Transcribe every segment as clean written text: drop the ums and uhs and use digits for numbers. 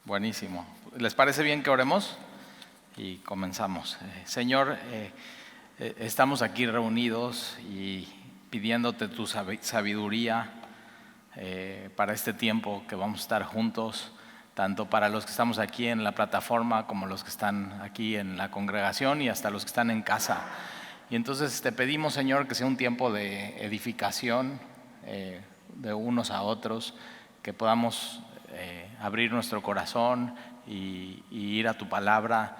Buenísimo. ¿Les parece bien que oremos? Y comenzamos. Señor, estamos aquí reunidos y pidiéndote tu sabiduría para este tiempo que vamos a estar juntos, tanto para los que estamos aquí en la plataforma como los que están aquí en la congregación y hasta los que están en casa. Y entonces te pedimos, Señor, que sea un tiempo de edificación de unos a otros, que podamos abrir nuestro corazón y ir a tu palabra,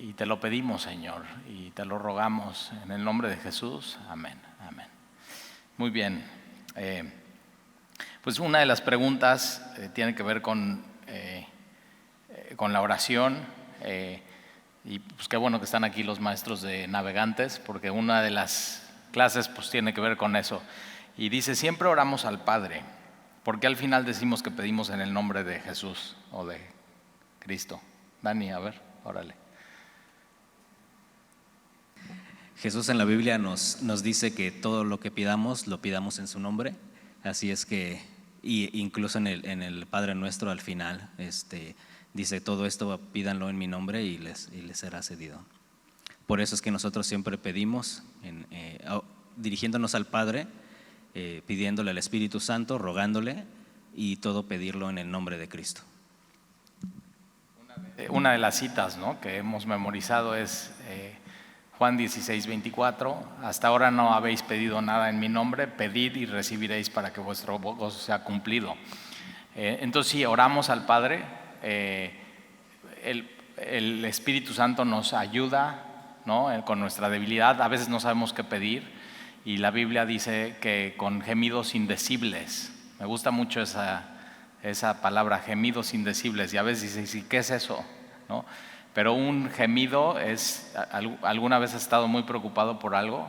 y te lo pedimos, Señor, y te lo rogamos en el nombre de Jesús. Amén. Amén. Muy bien. Pues una de las preguntas tiene que ver con la oración, y pues qué bueno que están aquí los maestros de navegantes, porque una de las clases pues tiene que ver con eso. Y dice: siempre oramos al Padre. ¿Por qué al final decimos que pedimos en el nombre de Jesús o de Cristo? Dani, a ver, órale. Jesús en la Biblia nos dice que todo lo que pidamos, lo pidamos en su nombre. Así es que, y incluso en el Padre Nuestro al final, dice: todo esto pídanlo en mi nombre y les será cedido. Por eso es que nosotros siempre pedimos, dirigiéndonos al Padre, pidiéndole al Espíritu Santo, rogándole, y todo pedirlo en el nombre de Cristo. Una de las citas, ¿no?, que hemos memorizado es Juan 16:24: hasta ahora no habéis pedido nada en mi nombre, pedid y recibiréis para que vuestro gozo sea cumplido. Entonces, si oramos al Padre, el Espíritu Santo nos ayuda, ¿no?, con nuestra debilidad. A veces no sabemos qué pedir, y la Biblia dice que con gemidos indecibles. Me gusta mucho esa palabra, gemidos indecibles. Y a veces dices: ¿y qué es eso?, ¿no? Pero un gemido es, ¿alguna vez has estado muy preocupado por algo?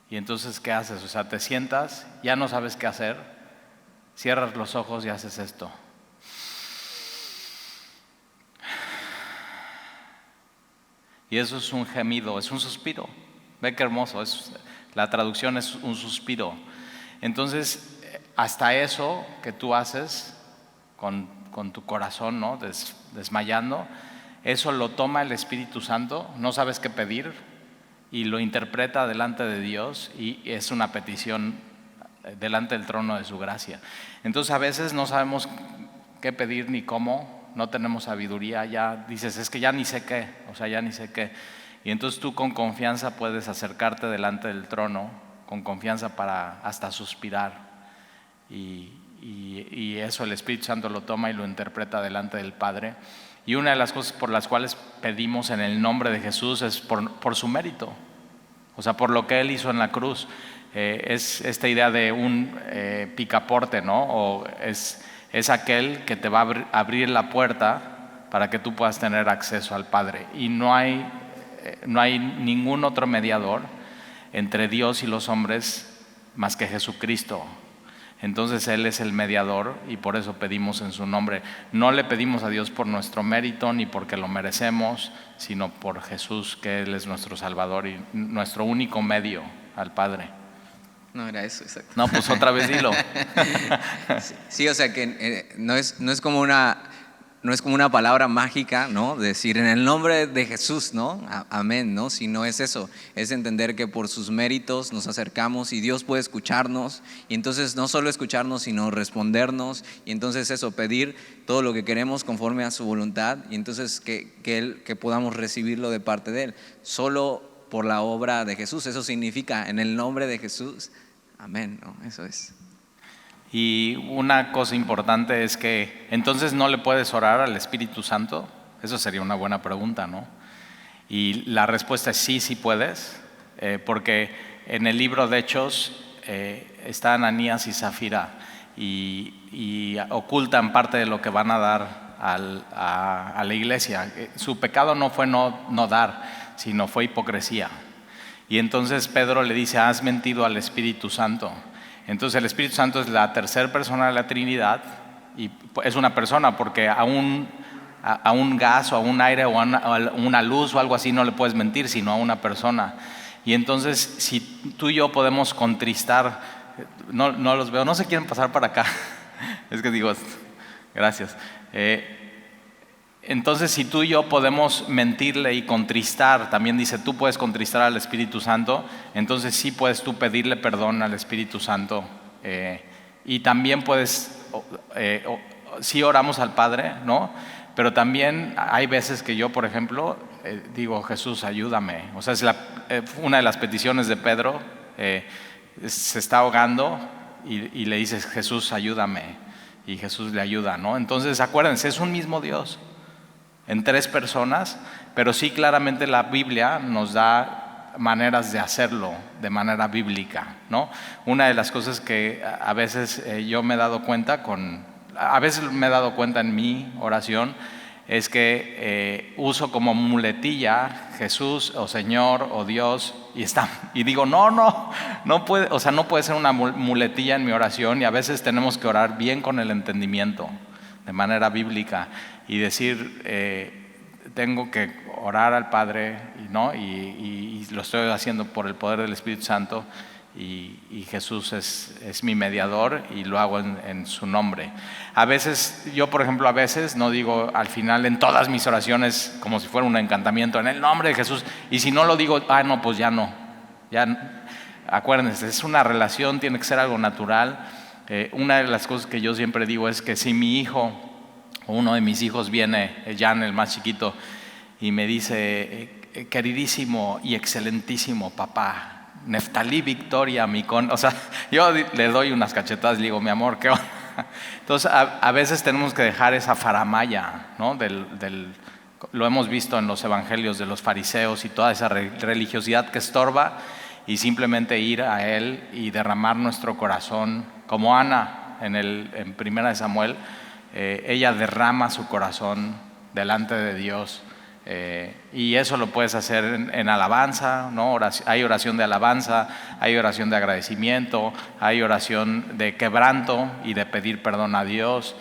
Y entonces, ¿qué haces? O sea, te sientas, ya no sabes qué hacer, cierras los ojos y haces esto. Y eso es un gemido, es un suspiro. Ve qué hermoso, la traducción es un suspiro. Entonces, hasta eso que tú haces con tu corazón, ¿no?, desmayando, eso lo toma el Espíritu Santo, no sabes qué pedir, y lo interpreta delante de Dios, y es una petición delante del trono de su gracia. Entonces, a veces no sabemos qué pedir ni cómo, no tenemos sabiduría, ya dices: es que ya ni sé qué, ya ni sé qué. Y entonces tú con confianza puedes acercarte delante del trono, con confianza para hasta suspirar. Y eso el Espíritu Santo lo toma y lo interpreta delante del Padre. Y una de las cosas por las cuales pedimos en el nombre de Jesús es por su mérito, o sea, por lo que Él hizo en la cruz. Es esta idea de un picaporte, ¿no? O es aquel que te va a abrir la puerta para que tú puedas tener acceso al Padre. Y no hay ningún otro mediador entre Dios y los hombres más que Jesucristo. Entonces Él es el mediador, y por eso pedimos en su nombre. No le pedimos a Dios por nuestro mérito ni porque lo merecemos, sino por Jesús, que Él es nuestro Salvador y nuestro único medio al Padre. No era eso, exacto. No, pues otra vez dilo. Sí, o sea que no es como una palabra mágica, ¿no?, decir en el nombre de Jesús, ¿no?, amén, ¿no? Sino es eso, es entender que por sus méritos nos acercamos y Dios puede escucharnos, y entonces no solo escucharnos, sino respondernos, y entonces eso, pedir todo lo que queremos conforme a su voluntad, y entonces que podamos recibirlo de parte de Él, solo por la obra de Jesús. Eso significa en el nombre de Jesús, amén, ¿no? Eso es. Y una cosa importante es que entonces no le puedes orar al Espíritu Santo. Eso sería una buena pregunta, ¿no? Y la respuesta es sí, sí puedes, porque en el libro de Hechos está Ananías y Zafira, y ocultan parte de lo que van a dar a la iglesia. Su pecado no fue no dar, sino fue hipocresía. Y entonces Pedro le dice: has mentido al Espíritu Santo. Entonces el Espíritu Santo es la tercera persona de la Trinidad, y es una persona, porque a un gas o a un aire o a una luz o algo así no le puedes mentir, sino a una persona. Y entonces, si tú y yo podemos contristar, no los veo, no se quieren pasar para acá. Es que digo, Gracias. Entonces, si tú y yo podemos mentirle y contristar, también dice, tú puedes contristar al Espíritu Santo, entonces sí puedes tú pedirle perdón al Espíritu Santo. Y también puedes, sí oramos al Padre, ¿no? Pero también hay veces que yo, por ejemplo, digo, Jesús, ayúdame. O sea, es una de las peticiones de Pedro, se está ahogando y le dices, Jesús, ayúdame. Y Jesús le ayuda, ¿no? Entonces, acuérdense, es un mismo Dios en 3 personas, pero sí claramente la Biblia nos da maneras de hacerlo de manera bíblica, ¿no? Una de las cosas que a veces yo me he dado cuenta en mi oración es que uso como muletilla Jesús o Señor o Dios y digo no puede, o sea, no puede ser una muletilla en mi oración, y a veces tenemos que orar bien con el entendimiento de manera bíblica y decir, tengo que orar al Padre, ¿no? Y lo estoy haciendo por el poder del Espíritu Santo, y Jesús es mi mediador y lo hago en su nombre. A veces, yo por ejemplo, a veces no digo al final en todas mis oraciones como si fuera un encantamiento, en el nombre de Jesús, y si no lo digo, no, pues ya no. Acuérdense, es una relación, tiene que ser algo natural. Una de las cosas que yo siempre digo es que si mi hijo o uno de mis hijos viene, Jan, el más chiquito, y me dice, queridísimo y excelentísimo papá, Neftalí Victoria, o sea, yo le doy unas cachetadas y le digo, mi amor, ¿qué onda? Entonces, a veces tenemos que dejar esa faramaya, ¿no? Lo hemos visto en los evangelios de los fariseos y toda esa religiosidad que estorba, y simplemente ir a Él y derramar nuestro corazón, como Ana en Primera de Samuel. Ella derrama su corazón delante de Dios, y eso lo puedes hacer en alabanza, ¿no? Hay oración de alabanza, hay oración de agradecimiento, hay oración de quebranto y de pedir perdón a Dios.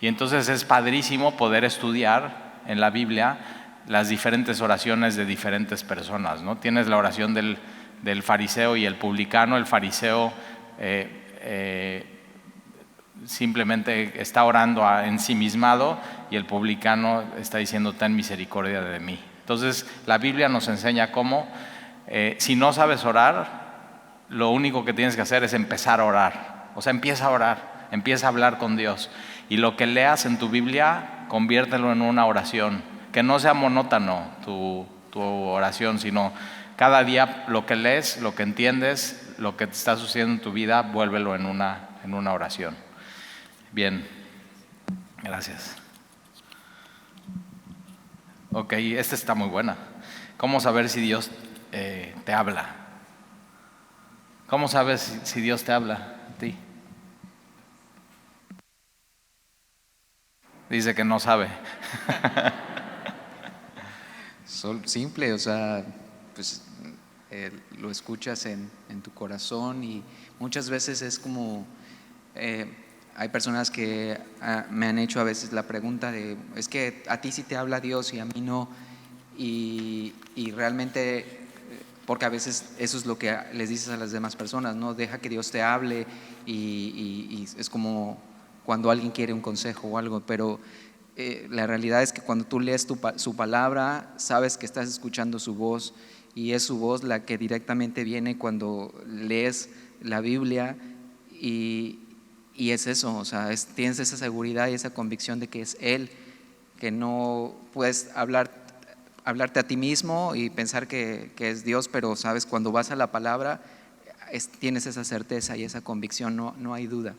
Y entonces es padrísimo poder estudiar en la Biblia las diferentes oraciones de diferentes personas, ¿no? Tienes la oración del fariseo y el publicano. El fariseo simplemente está orando ensimismado, y el publicano está diciendo, ten misericordia de mí. Entonces la Biblia nos enseña cómo, si no sabes orar, lo único que tienes que hacer es empezar a orar. O sea, empieza a orar, empieza a hablar con Dios, y lo que leas en tu Biblia, conviértelo en una oración, que no sea monótono tu oración, sino cada día lo que lees, lo que entiendes, lo que te está sucediendo en tu vida, vuélvelo en una oración. Bien, gracias. Ok, esta está muy buena. ¿Cómo saber si Dios te habla? ¿Cómo sabes si Dios te habla a ti? Dice que no sabe. Simple, o sea, pues lo escuchas en tu corazón, y muchas veces es como, hay personas que me han hecho a veces la pregunta de, es que a ti sí te habla Dios y a mí no, y realmente, porque a veces eso es lo que les dices a las demás personas, ¿no? Deja que Dios te hable, y es como cuando alguien quiere un consejo o algo, pero la realidad es que cuando tú lees su palabra, sabes que estás escuchando su voz, y es su voz la que directamente viene cuando lees la Biblia, y es eso, o sea, tienes esa seguridad y esa convicción de que es Él, que no puedes hablarte a ti mismo y pensar que es Dios, pero sabes, cuando vas a la palabra, tienes esa certeza y esa convicción, no hay duda.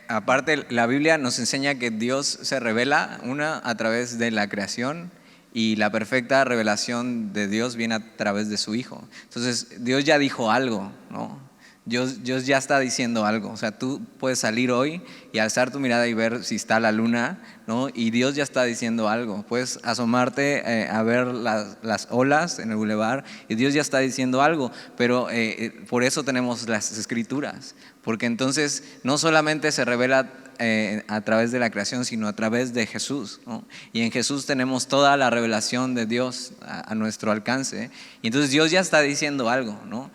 Aparte, la Biblia nos enseña que Dios se revela, a través de la creación, y la perfecta revelación de Dios viene a través de su Hijo. Entonces, Dios ya dijo algo, ¿no? Dios ya está diciendo algo. O sea, tú puedes salir hoy y alzar tu mirada y ver si está la luna, ¿no? Y Dios ya está diciendo algo. Puedes asomarte a ver las olas en el bulevar, y Dios ya está diciendo algo. Pero por eso tenemos las Escrituras, porque entonces no solamente se revela a través de la creación, sino a través de Jesús, ¿no? Y en Jesús tenemos toda la revelación de Dios a nuestro alcance. Y entonces Dios ya está diciendo algo, ¿no?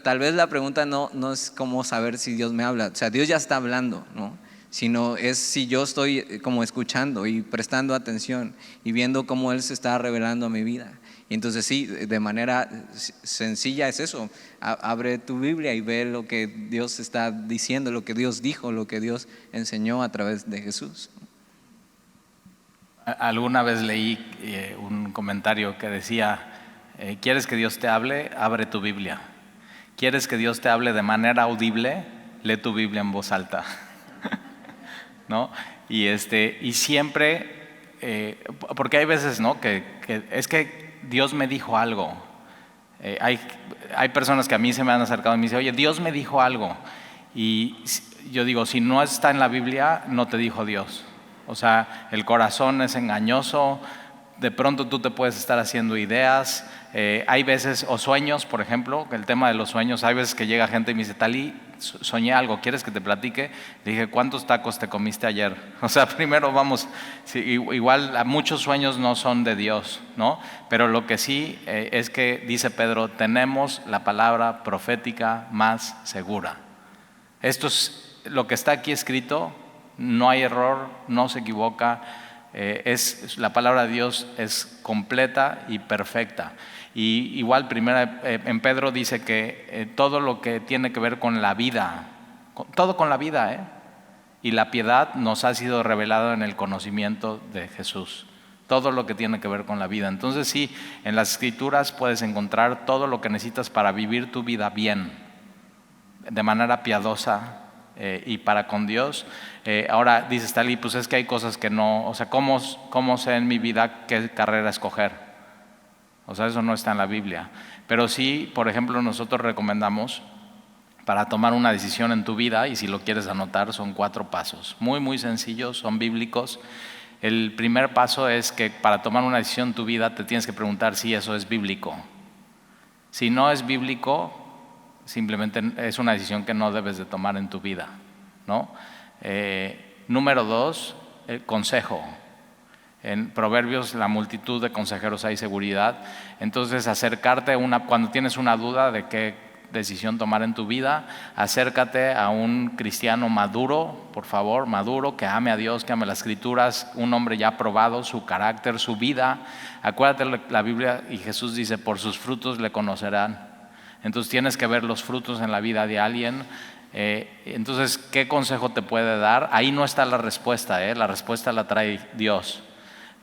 Tal vez la pregunta no es cómo saber si Dios me habla. O sea, Dios ya está hablando, ¿no? Sino es si yo estoy como escuchando y prestando atención y viendo cómo Él se está revelando a mi vida. Y entonces sí, de manera sencilla es eso. Abre tu Biblia y ve lo que Dios está diciendo, lo que Dios dijo, lo que Dios enseñó a través de Jesús. Alguna vez leí un comentario que decía, ¿quieres que Dios te hable? Abre tu Biblia. ¿Quieres que Dios te hable de manera audible? Lee tu Biblia en voz alta. ¿No? Y siempre, porque hay veces, ¿no? que es que Dios me dijo algo. Hay personas que a mí se me han acercado y me dicen, oye, Dios me dijo algo. Y yo digo, si no está en la Biblia, no te dijo Dios. O sea, el corazón es engañoso, de pronto tú te puedes estar haciendo ideas. Hay veces, o sueños, por ejemplo, el tema de los sueños, hay veces que llega gente y me dice, Talí, soñé algo, ¿quieres que te platique? Le dije, ¿cuántos tacos te comiste ayer? O sea, primero vamos, sí, igual muchos sueños no son de Dios, ¿no? Pero lo que sí es que, dice Pedro, tenemos la palabra profética más segura. Esto es lo que está aquí escrito, no hay error, no se equivoca. La palabra de Dios es completa y perfecta. Y igual en Pedro dice que todo lo que tiene que ver con la vida, todo con la vida, y la piedad nos ha sido revelado en el conocimiento de Jesús. Todo lo que tiene que ver con la vida. Entonces sí, en las Escrituras puedes encontrar todo lo que necesitas para vivir tu vida bien, de manera piadosa y para con Dios. Ahora dices, Talí, pues es que hay cosas que no, o sea, ¿cómo sé en mi vida qué carrera escoger? O sea, eso no está en la Biblia. Pero sí, por ejemplo, nosotros recomendamos para tomar una decisión en tu vida, y si lo quieres anotar, son 4 pasos. Muy, muy sencillos, son bíblicos. El primer paso es que para tomar una decisión en tu vida te tienes que preguntar si eso es bíblico. Si no es bíblico, simplemente es una decisión que no debes de tomar en tu vida, ¿no? Número 2, el consejo. En Proverbios, la multitud de consejeros hay seguridad. Entonces, acercarte cuando tienes una duda de qué decisión tomar en tu vida, acércate a un cristiano maduro, por favor, maduro, que ame a Dios, que ame las Escrituras, un hombre ya probado, su carácter, su vida. Acuérdate la Biblia, y Jesús dice, por sus frutos le conocerán. Entonces tienes que ver los frutos en la vida de alguien. Entonces, ¿qué consejo te puede dar? Ahí no está la respuesta, la respuesta la trae Dios.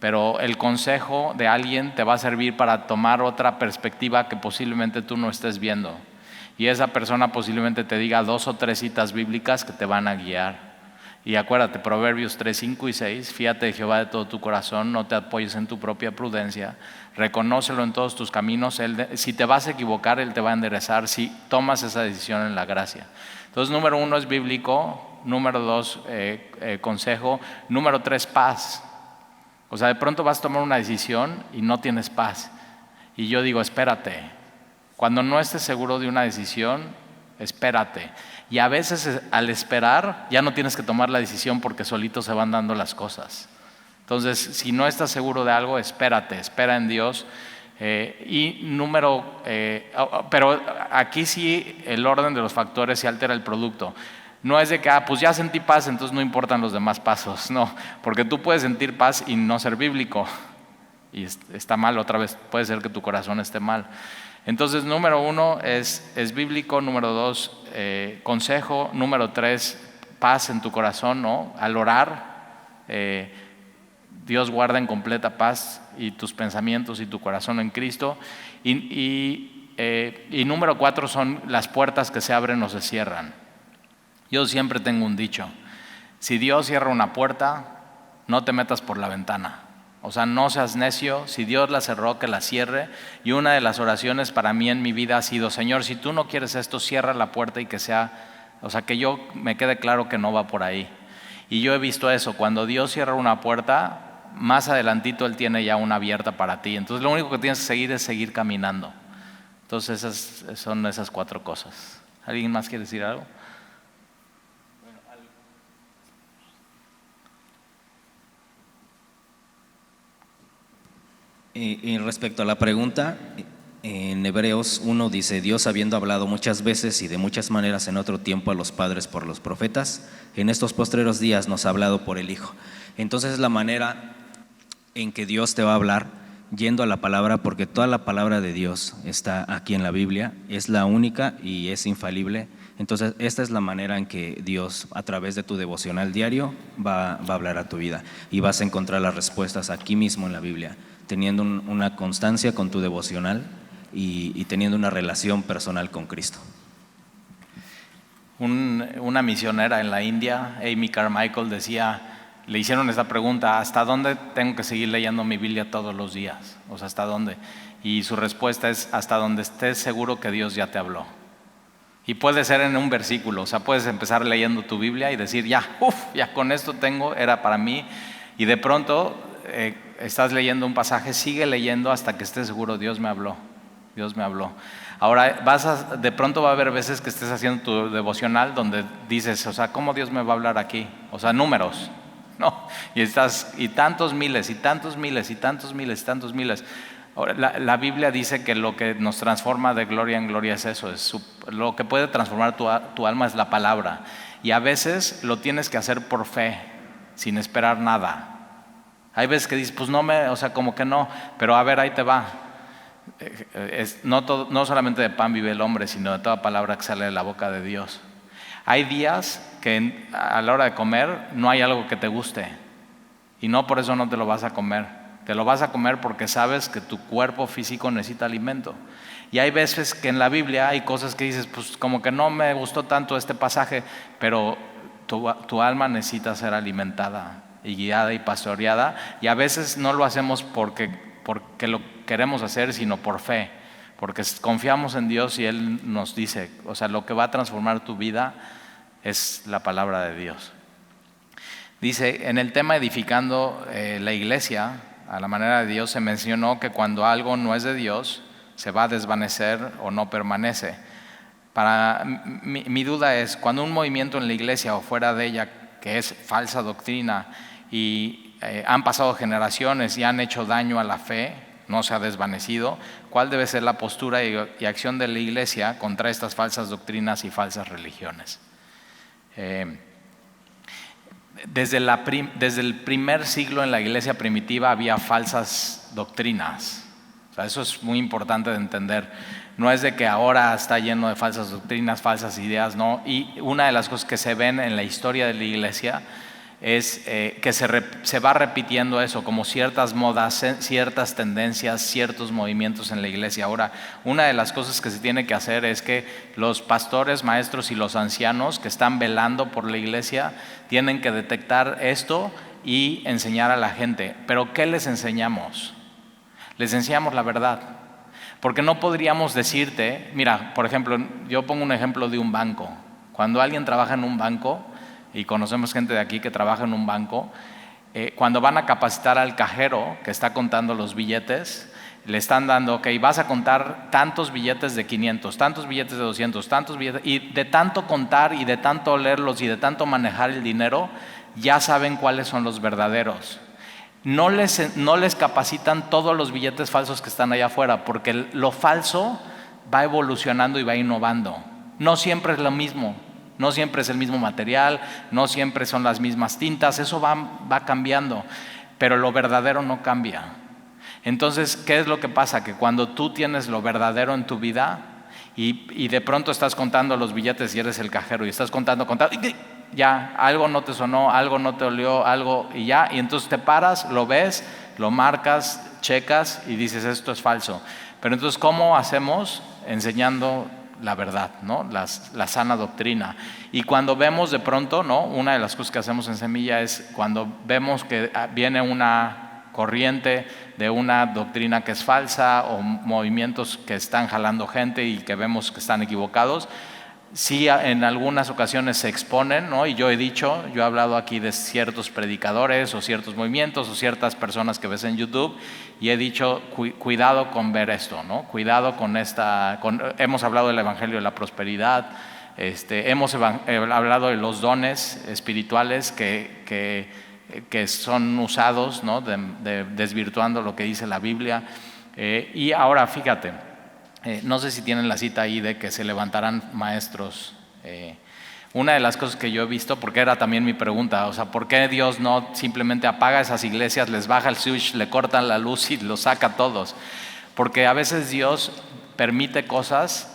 Pero el consejo de alguien te va a servir para tomar otra perspectiva que posiblemente tú no estés viendo. Y esa persona posiblemente te diga 2 o 3 citas bíblicas que te van a guiar. Y acuérdate, Proverbios 3, 5 y 6, fíate de Jehová de todo tu corazón, no te apoyes en tu propia prudencia, reconócelo en todos tus caminos, si te vas a equivocar, Él te va a enderezar, si tomas esa decisión en la gracia. Entonces, número 1 es bíblico, número 2, consejo, número 3, paz. O sea, de pronto vas a tomar una decisión y no tienes paz. Y yo digo, espérate, cuando no estés seguro de una decisión, espérate. Y a veces al esperar ya no tienes que tomar la decisión porque solito se van dando las cosas. Entonces, si no estás seguro de algo, espérate, espera en Dios. Pero aquí sí el orden de los factores se altera el producto. No es de que, pues ya sentí paz, entonces no importan los demás pasos. No, porque tú puedes sentir paz y no ser bíblico. Y está mal otra vez, puede ser que tu corazón esté mal. Entonces, número 1 es bíblico, número 2, consejo, número 3, paz en tu corazón, ¿no? Al orar, Dios guarda en completa paz y tus pensamientos y tu corazón en Cristo. Y número 4 son las puertas que se abren o se cierran. Yo siempre tengo un dicho, si Dios cierra una puerta, no te metas por la ventana. O sea, no seas necio, si Dios la cerró, que la cierre. Y una de las oraciones para mí en mi vida ha sido, Señor, si tú no quieres esto, cierra la puerta y que que yo me quede claro que no va por ahí. Y yo he visto eso, cuando Dios cierra una puerta, más adelantito Él tiene ya una abierta para ti. Entonces lo único que tienes que seguir es seguir caminando. Entonces son esas 4 cosas. ¿Alguien más quiere decir algo? Y respecto a la pregunta, en Hebreos 1 dice: Dios, habiendo hablado muchas veces y de muchas maneras en otro tiempo a los padres por los profetas, en estos postreros días nos ha hablado por el Hijo. Entonces, la manera en que Dios te va a hablar, yendo a la palabra, porque toda la palabra de Dios está aquí en la Biblia, es la única y es infalible. Entonces, esta es la manera en que Dios, a través de tu devocional diario, va a hablar a tu vida, y vas a encontrar las respuestas aquí mismo en la Biblia, teniendo una constancia con tu devocional y teniendo una relación personal con Cristo. Una misionera en la India, Amy Carmichael, le hicieron esta pregunta: ¿hasta dónde tengo que seguir leyendo mi Biblia todos los días? O sea, ¿hasta dónde? Y su respuesta es: hasta donde estés seguro que Dios ya te habló. Y puede ser en un versículo, o sea, puedes empezar leyendo tu Biblia y decir: ya con esto tengo, era para mí. Y de pronto estás leyendo un pasaje, sigue leyendo hasta que estés seguro: Dios me habló. Ahora de pronto va a haber veces que estés haciendo tu devocional donde dices: o sea, ¿cómo Dios me va a hablar aquí? O sea, números, ¿no? Y tantos miles, y tantos miles, y tantos miles, y tantos miles. Ahora, la Biblia dice que lo que nos transforma de gloria en gloria es eso, lo que puede transformar tu alma es la palabra. Y a veces lo tienes que hacer por fe, sin esperar nada. Hay veces que dices: pues o sea, como que no, pero a ver, ahí te va. No solamente de pan vive el hombre, sino de toda palabra que sale de la boca de Dios. Hay días que a la hora de comer no hay algo que te guste, y no por eso no te lo vas a comer. Te lo vas a comer porque sabes que tu cuerpo físico necesita alimento. Y hay veces que en la Biblia hay cosas que dices: pues como que no me gustó tanto este pasaje, pero tu alma necesita ser alimentada y guiada y pastoreada. Y a veces no lo hacemos porque lo queremos hacer, sino por fe, porque confiamos en Dios y Él nos dice, o sea, lo que va a transformar tu vida es la palabra de Dios. Dice, en el tema edificando la iglesia a la manera de Dios, se mencionó que cuando algo no es de Dios, se va a desvanecer o no permanece. Mi duda es, cuando un movimiento en la iglesia o fuera de ella, que es falsa doctrina, y han pasado generaciones y han hecho daño a la fe, no se ha desvanecido, ¿cuál debe ser la postura y acción de la iglesia contra estas falsas doctrinas y falsas religiones? Desde el primer siglo en la iglesia primitiva había falsas doctrinas. O sea, eso es muy importante de entender. No es de que ahora está lleno de falsas doctrinas, falsas ideas, no. Y una de las cosas que se ven en la historia de la iglesia es que se va repitiendo eso, como ciertas modas, ciertas tendencias, ciertos movimientos en la iglesia. Ahora, una de las cosas que se tiene que hacer es que los pastores, maestros y los ancianos que están velando por la iglesia tienen que detectar esto y enseñar a la gente. ¿Pero qué les enseñamos? Les enseñamos la verdad. Porque no podríamos decirte, mira, por ejemplo, yo pongo un ejemplo de un banco. Cuando alguien trabaja en un banco, y conocemos gente de aquí que trabaja en un banco, cuando van a capacitar al cajero que está contando los billetes, le están dando: ok, vas a contar tantos billetes de 500, tantos billetes de 200, tantos billetes, y de tanto contar y de tanto leerlos y de tanto manejar el dinero, ya saben cuáles son los verdaderos. No les capacitan todos los billetes falsos que están allá afuera, porque lo falso va evolucionando y va innovando. No siempre es lo mismo. No siempre es el mismo material, no siempre son las mismas tintas, eso va cambiando, pero lo verdadero no cambia. Entonces, ¿qué es lo que pasa? Que cuando tú tienes lo verdadero en tu vida y de pronto estás contando los billetes y eres el cajero y estás contando, ya, algo no te sonó, algo no te olió, algo y ya, y entonces te paras, lo ves, lo marcas, checas y dices: esto es falso. Pero entonces, ¿cómo hacemos? Enseñando la verdad, ¿no? La sana doctrina. Y cuando vemos de pronto, ¿no? Una de las cosas que hacemos en Semilla es cuando vemos que viene una corriente de una doctrina que es falsa o movimientos que están jalando gente y que vemos que están equivocados, sí, en algunas ocasiones se exponen, ¿no? Y yo he hablado aquí de ciertos predicadores o ciertos movimientos o ciertas personas que ves en YouTube y he dicho: cuidado con ver esto, ¿no? Cuidado con hemos hablado del evangelio de la prosperidad, hemos hablado de los dones espirituales que que son usados, ¿no? Desvirtuando lo que dice la Biblia. Y ahora fíjate, no sé si tienen la cita ahí de que se levantarán maestros. Una de las cosas que yo he visto, porque era también mi pregunta, o sea, ¿por qué Dios no simplemente apaga esas iglesias, les baja el switch, le cortan la luz y los saca a todos? Porque a veces Dios permite cosas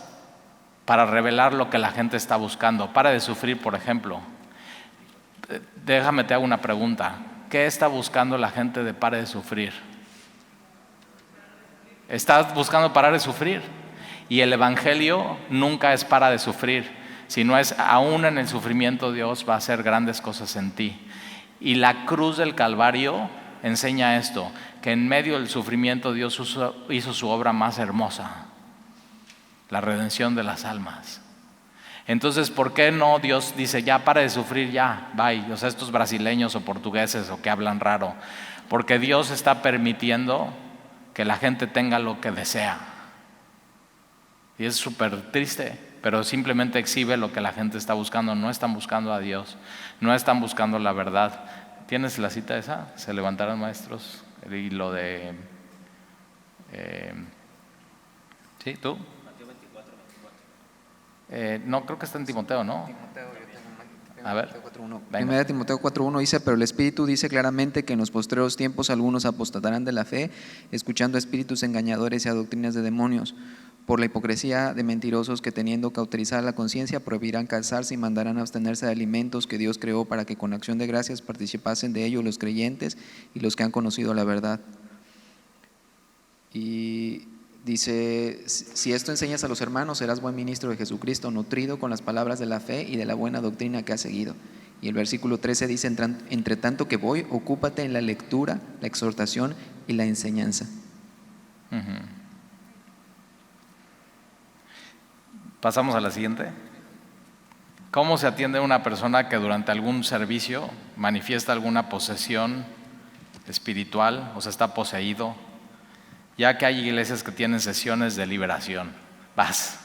para revelar lo que la gente está buscando. Para de sufrir, por ejemplo. Déjame te hago una pregunta. ¿Qué está buscando la gente de pare de sufrir? Estás buscando parar de sufrir. Y el evangelio nunca es para de sufrir, sino es aún en el sufrimiento Dios va a hacer grandes cosas en ti. Y la cruz del Calvario enseña esto, que en medio del sufrimiento Dios hizo su obra más hermosa, la redención de las almas. Entonces, ¿por qué no Dios dice, ya para de sufrir, ya, bye? O sea, estos brasileños o portugueses o que hablan raro. Porque Dios está permitiendo que la gente tenga lo que desea. Y es súper triste, pero simplemente exhibe lo que la gente está buscando. No están buscando a Dios, no están buscando la verdad. ¿Tienes la cita esa? Se levantarán maestros. Y lo de... ¿sí? ¿Tú? No, creo que está en Timoteo, ¿no? A ver, Primera Timoteo 4:1 dice, pero el Espíritu dice claramente que en los postreros tiempos algunos apostatarán de la fe, escuchando a espíritus engañadores y a doctrinas de demonios, por la hipocresía de mentirosos que teniendo cauterizada la conciencia prohibirán casarse y mandarán abstenerse de alimentos que Dios creó para que con acción de gracias participasen de ellos los creyentes y los que han conocido la verdad. Y dice, si esto enseñas a los hermanos, serás buen ministro de Jesucristo, nutrido con las palabras de la fe y de la buena doctrina que has seguido. Y el versículo 13 dice, entre tanto que voy, ocúpate en la lectura, la exhortación y la enseñanza. Pasamos a la siguiente. ¿Cómo se atiende a una persona que durante algún servicio manifiesta alguna posesión espiritual, o sea, está poseído? Ya que hay iglesias que tienen sesiones de liberación. Vas.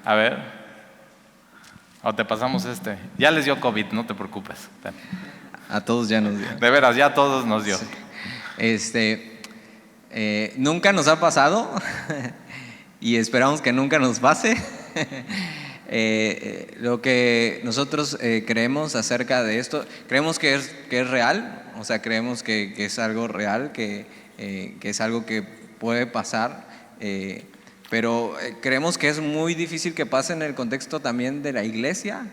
A ver. O te pasamos este. Ya les dio COVID, no te preocupes. Ten. A todos ya nos dio. De veras, ya a todos nos dio. Sí. Nunca nos ha pasado y esperamos que nunca nos pase. Lo que nosotros creemos acerca de esto, creemos que es real, o sea, creemos que es algo real, que es algo que puede pasar, pero creemos que es muy difícil que pase en el contexto también de la iglesia,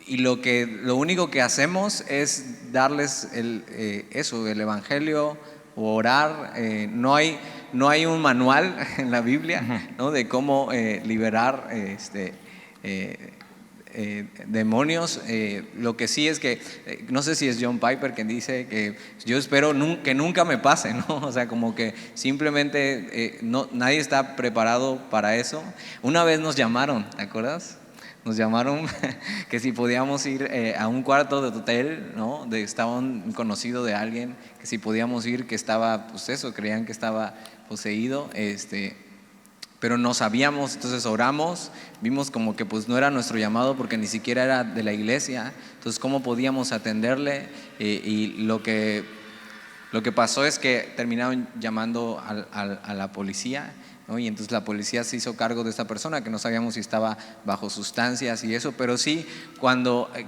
y lo único que hacemos es darles el evangelio, o orar. No hay un manual en la Biblia, ¿no?, de cómo liberar demonios. Lo que sí es que, no sé si es John Piper quien dice que yo espero que nunca me pase, ¿no? O sea, como que simplemente nadie está preparado para eso. Una vez nos llamaron, ¿te acuerdas? Nos llamaron que si podíamos ir a un cuarto de hotel, ¿no? Estaba un conocido de alguien, que si podíamos ir, que estaba, pues eso, creían que estaba poseído, pero no sabíamos. Entonces oramos, vimos como que pues no era nuestro llamado porque ni siquiera era de la iglesia. Entonces, ¿cómo podíamos atenderle? Y lo que pasó es que terminaron llamando a la policía, ¿no? Y entonces la policía se hizo cargo de esta persona, que no sabíamos si estaba bajo sustancias y eso, pero sí,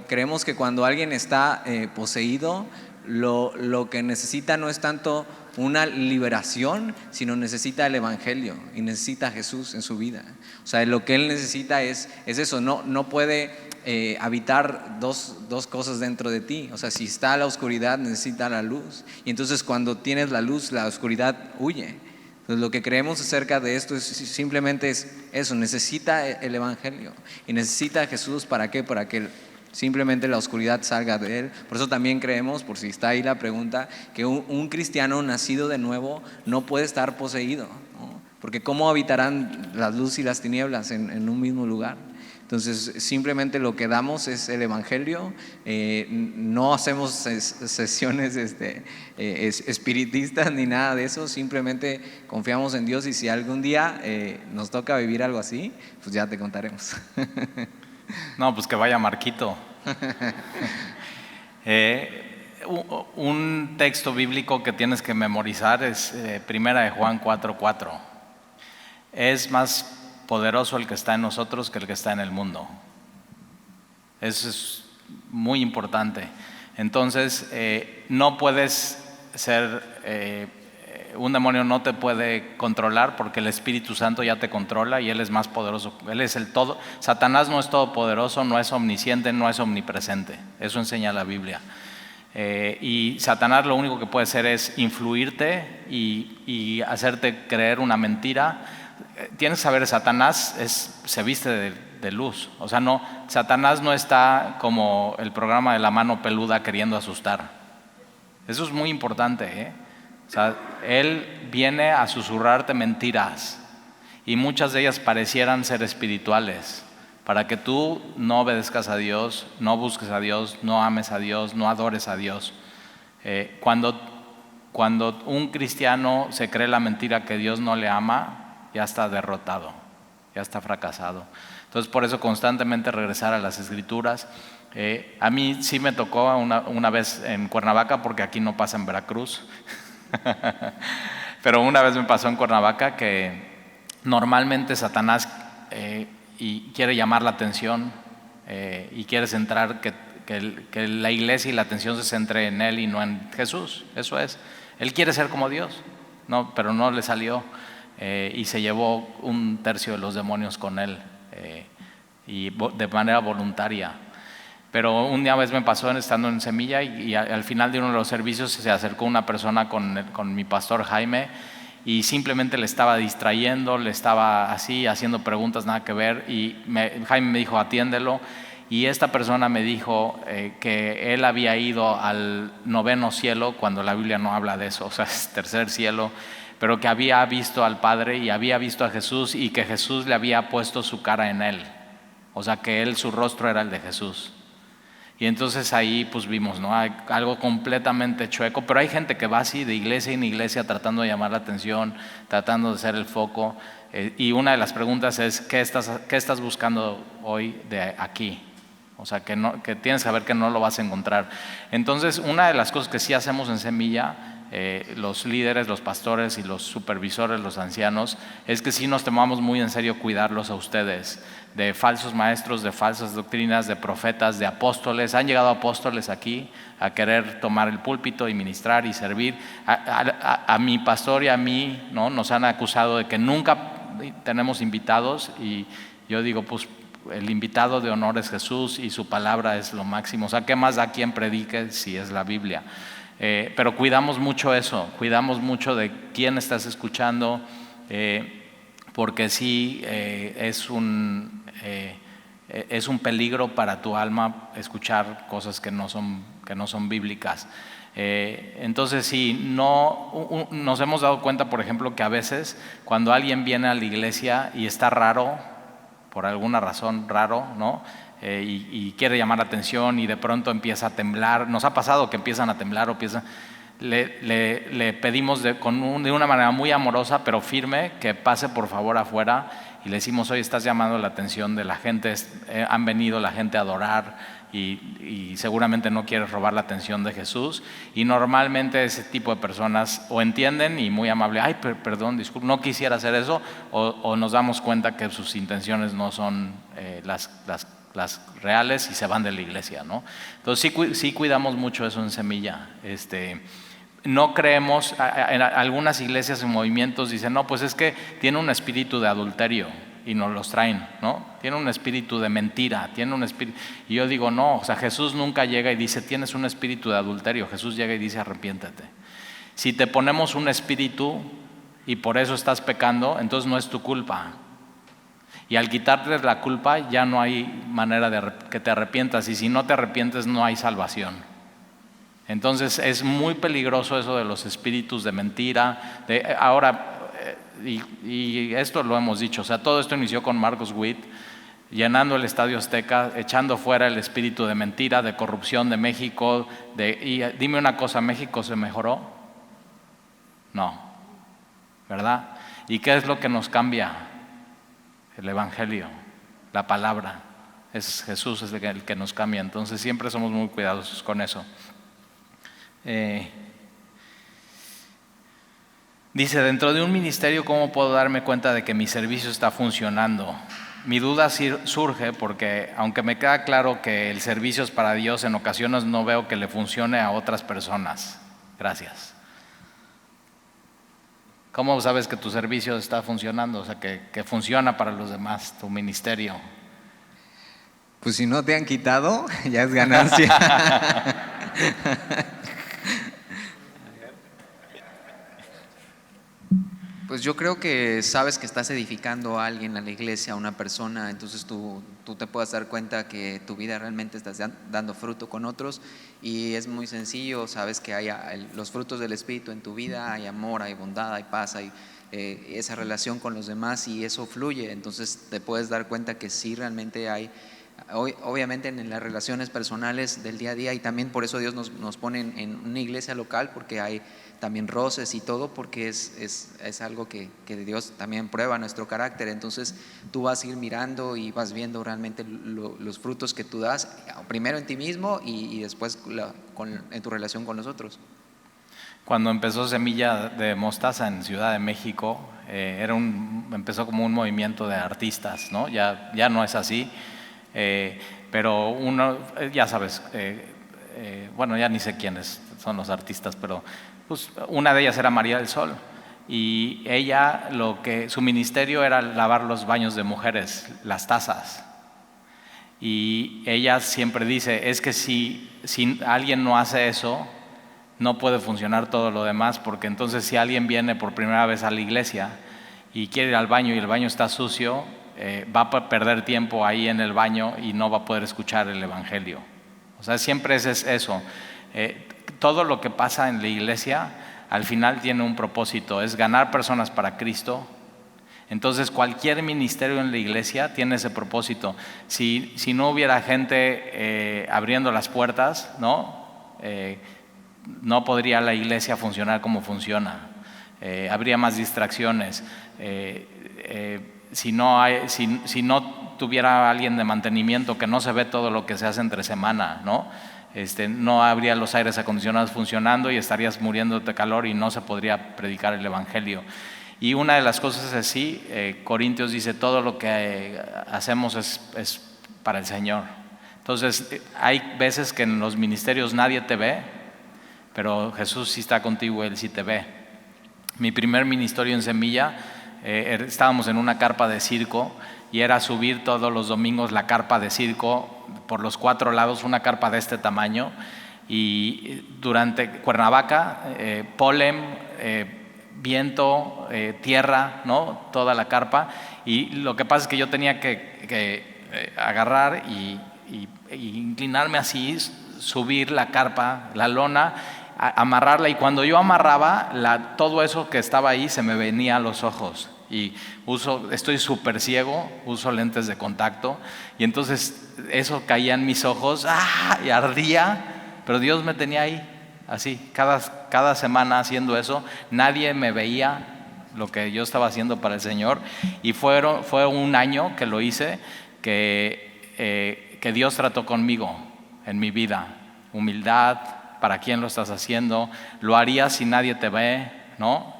creemos que cuando alguien está poseído, lo que necesita no es tanto una liberación, sino necesita el evangelio y necesita a Jesús en su vida. O sea, lo que él necesita es eso. No puede habitar dos cosas dentro de ti. O sea, si está la oscuridad, necesita la luz, y entonces cuando tienes la luz, la oscuridad huye. Entonces, lo que creemos acerca de esto simplemente es eso: necesita el evangelio y necesita a Jesús. ¿Para qué? Para que simplemente la oscuridad salga de él. Por eso también creemos, por si está ahí la pregunta, que un cristiano nacido de nuevo no puede estar poseído, ¿no? Porque ¿cómo habitarán la luz y las tinieblas en un mismo lugar? Entonces, simplemente lo que damos es el Evangelio, no hacemos sesiones espiritistas ni nada de eso, simplemente confiamos en Dios y si algún día nos toca vivir algo así, pues ya te contaremos. No, pues que vaya Marquito. Un texto bíblico que tienes que memorizar es Primera de Juan 4:4. Es más poderoso el que está en nosotros que el que está en el mundo. Eso es muy importante. Entonces, no puedes ser, un demonio no te puede controlar porque el Espíritu Santo ya te controla y Él es más poderoso. Él es el todo. Satanás no es todopoderoso, no es omnisciente, no es omnipresente. Eso enseña la Biblia. Y Satanás lo único que puede hacer es influirte y hacerte creer una mentira. Tienes que saber, Satanás se viste de luz. O sea, Satanás no está como el programa de la mano peluda queriendo asustar. Eso es muy importante, O sea, él viene a susurrarte mentiras y muchas de ellas parecieran ser espirituales para que tú no obedezcas a Dios, no busques a Dios, no ames a Dios, no adores a Dios. Cuando un cristiano se cree la mentira que Dios no le ama, ya está derrotado, ya está fracasado. Entonces, por eso constantemente regresar a las Escrituras. A mí sí me tocó una vez en Cuernavaca, porque aquí no pasa en Veracruz, pero una vez me pasó en Cuernavaca que normalmente Satanás y quiere llamar la atención y quiere centrar que la iglesia y la atención se centre en él y no en Jesús. Eso es. Él quiere ser como Dios, no, pero no le salió. Y se llevó 1/3 de los demonios con él y de manera voluntaria. Pero una vez me pasó estando en Semilla y al final de uno de los servicios se acercó una persona con mi pastor Jaime y simplemente le estaba distrayendo, le estaba así haciendo preguntas nada que ver y Jaime me dijo atiéndelo y esta persona me dijo que él había ido al 9º cielo cuando la Biblia no habla de eso, o sea es 3er cielo, pero que había visto al Padre y había visto a Jesús y que Jesús le había puesto su cara en él, o sea que su rostro era el de Jesús. Y entonces ahí pues vimos, ¿no? Hay algo completamente chueco, pero hay gente que va así de iglesia en iglesia tratando de llamar la atención, tratando de ser el foco. Y una de las preguntas es, ¿qué estás buscando hoy de aquí? O sea, que tienes que saber que no lo vas a encontrar. Entonces, una de las cosas que sí hacemos en Semilla, los líderes, los pastores y los supervisores, los ancianos, es que sí nos tomamos muy en serio cuidarlos a ustedes de falsos maestros, de falsas doctrinas, de profetas, de apóstoles. Han llegado apóstoles aquí a querer tomar el púlpito y ministrar y servir. A mi pastor y a mí, ¿no? Nos han acusado de que nunca tenemos invitados y yo digo, pues el invitado de honor es Jesús y su palabra es lo máximo. O sea, ¿qué más da quien predique si es la Biblia? Pero cuidamos mucho eso, cuidamos mucho de quién estás escuchando, porque sí es un peligro para tu alma escuchar cosas que no son bíblicas. Entonces sí, nos hemos dado cuenta, por ejemplo, que a veces cuando alguien viene a la iglesia y está raro, por alguna razón raro, ¿no? Y quiere llamar la atención y de pronto empieza a temblar. Nos ha pasado que empiezan a temblar o le pedimos de una manera muy amorosa pero firme que pase por favor afuera y le decimos, oye, estás llamando la atención de la gente, han venido la gente a adorar y seguramente no quieres robar la atención de Jesús. Y normalmente ese tipo de personas o entienden y muy amable, ay, perdón, disculpe, no quisiera hacer eso, o nos damos cuenta que sus intenciones no son las reales y se van de la iglesia, ¿no? Entonces sí cuidamos mucho eso en Semilla. No creemos, en algunas iglesias y movimientos dicen, no, pues es que tiene un espíritu de adulterio y nos los traen, ¿no? Tiene un espíritu de mentira, tiene un espíritu. Y yo digo, no, o sea, Jesús nunca llega y dice, tienes un espíritu de adulterio. Jesús llega y dice, arrepiéntete. Si te ponemos un espíritu y por eso estás pecando, entonces no es tu culpa. Y al quitarte la culpa ya no hay manera de que te arrepientas, y si no te arrepientes no hay salvación. Entonces es muy peligroso eso de los espíritus de mentira. Ahora, y esto lo hemos dicho, o sea, todo esto inició con Marcus Witt, llenando el Estadio Azteca, echando fuera el espíritu de mentira, de corrupción de México. Y dime una cosa, ¿México se mejoró? No, ¿verdad? ¿Y qué es lo que nos cambia? El Evangelio, la palabra. Es Jesús es el que nos cambia. Entonces siempre somos muy cuidadosos con eso. Dice, dentro de un ministerio, ¿cómo puedo darme cuenta de que mi servicio está funcionando? Mi duda surge porque, aunque me queda claro que el servicio es para Dios, en ocasiones no veo que le funcione a otras personas. Gracias. ¿Cómo sabes que tu servicio está funcionando? O sea, que funciona para los demás, tu ministerio. Pues si no te han quitado, ya es ganancia. Pues yo creo que sabes que estás edificando a alguien, a la iglesia, a una persona, entonces tú te puedes dar cuenta que tu vida realmente estás dando fruto con otros, y es muy sencillo, sabes que hay los frutos del Espíritu en tu vida, hay amor, hay bondad, hay paz, hay esa relación con los demás, y eso fluye. Entonces te puedes dar cuenta que sí realmente hay, obviamente en las relaciones personales del día a día, y también por eso Dios nos pone en una iglesia local, porque hay también roces y todo, porque es algo que Dios también prueba nuestro carácter. Entonces tú vas a ir mirando y vas viendo realmente los frutos que tú das, primero en ti mismo y después en tu relación con los otros. Cuando empezó Semilla de Mostaza en Ciudad de México, empezó como un movimiento de artistas, ¿no? Ya no es así, pero uno, ya sabes, bueno, ya ni sé quiénes son los artistas, pero pues, una de ellas era María del Sol, y ella, su ministerio era lavar los baños de mujeres, las tazas. Y ella siempre dice, es que si alguien no hace eso, no puede funcionar todo lo demás, porque entonces si alguien viene por primera vez a la iglesia y quiere ir al baño y el baño está sucio, va a perder tiempo ahí en el baño y no va a poder escuchar el Evangelio. O sea, siempre es eso. Todo lo que pasa en la iglesia al final tiene un propósito, es ganar personas para Cristo. Entonces cualquier ministerio en la iglesia tiene ese propósito. Si no hubiera gente abriendo las puertas, no podría la iglesia funcionar como funciona. Habría más distracciones. Si no tuviera alguien de mantenimiento, que no se ve todo lo que se hace entre semana, no habría los aires acondicionados funcionando y estarías muriendo de calor y no se podría predicar el Evangelio. Y una de las cosas es así, Corintios dice, todo lo que hacemos es para el Señor. Entonces hay veces que en los ministerios nadie te ve, pero Jesús sí está contigo, Él sí te ve. Mi primer ministerio en Semilla, estábamos en una carpa de circo, y era subir todos los domingos la carpa de circo por los 4 lados, una carpa de este tamaño, y durante Cuernavaca, polen, viento, tierra, toda la carpa. Y lo que pasa es que yo tenía que agarrar y inclinarme así, subir la carpa, la lona, amarrarla, y cuando yo amarraba, todo eso que estaba ahí se me venía a los ojos. Y estoy súper ciego, uso lentes de contacto, y entonces eso caía en mis ojos, y ardía, pero Dios me tenía ahí, así, cada semana haciendo eso. Nadie me veía lo que yo estaba haciendo para el Señor, y fue un año que lo hice, que Dios trató conmigo en mi vida. Humildad, ¿para quién lo estás haciendo? Lo harías si nadie te ve, ¿no?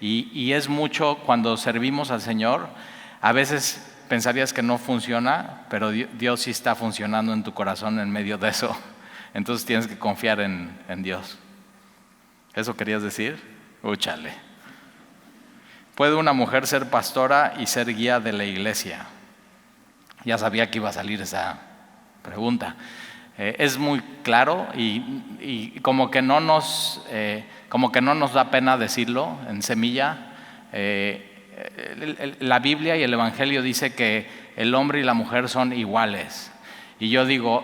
Y es mucho cuando servimos al Señor. A veces pensarías que no funciona, pero Dios sí está funcionando en tu corazón en medio de eso. Entonces tienes que confiar en Dios. ¿Eso querías decir? Úchale. ¿Puede una mujer ser pastora y ser guía de la iglesia? Ya sabía que iba a salir esa pregunta. Es muy claro, y como que no nos da pena decirlo en Semilla. La Biblia y el Evangelio dice que el hombre y la mujer son iguales, y yo digo,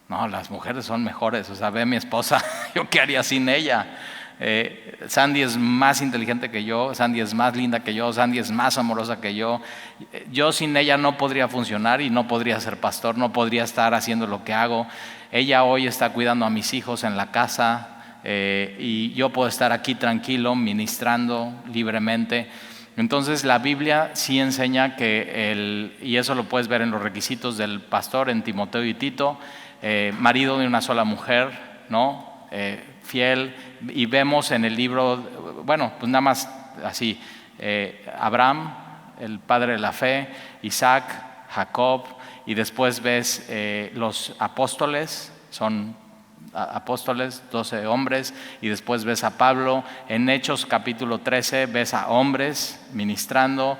no, las mujeres son mejores. O sea, ve a mi esposa, yo qué haría sin ella, Sandy es más inteligente que yo, Sandy es más linda que yo, Sandy es más amorosa que yo. Yo sin ella no podría funcionar y no podría ser pastor, no podría estar haciendo lo que hago. Ella hoy está cuidando a mis hijos en la casa y yo puedo estar aquí tranquilo, ministrando libremente. Entonces la Biblia sí enseña que, y eso lo puedes ver en los requisitos del pastor en Timoteo y Tito, marido de una sola mujer, ¿no? Fiel, y vemos en el libro, bueno, pues nada más así, Abraham, el padre de la fe, Isaac, Jacob, y después ves los apóstoles, son apóstoles, 12 hombres, y después ves a Pablo. En Hechos capítulo 13 ves a hombres ministrando,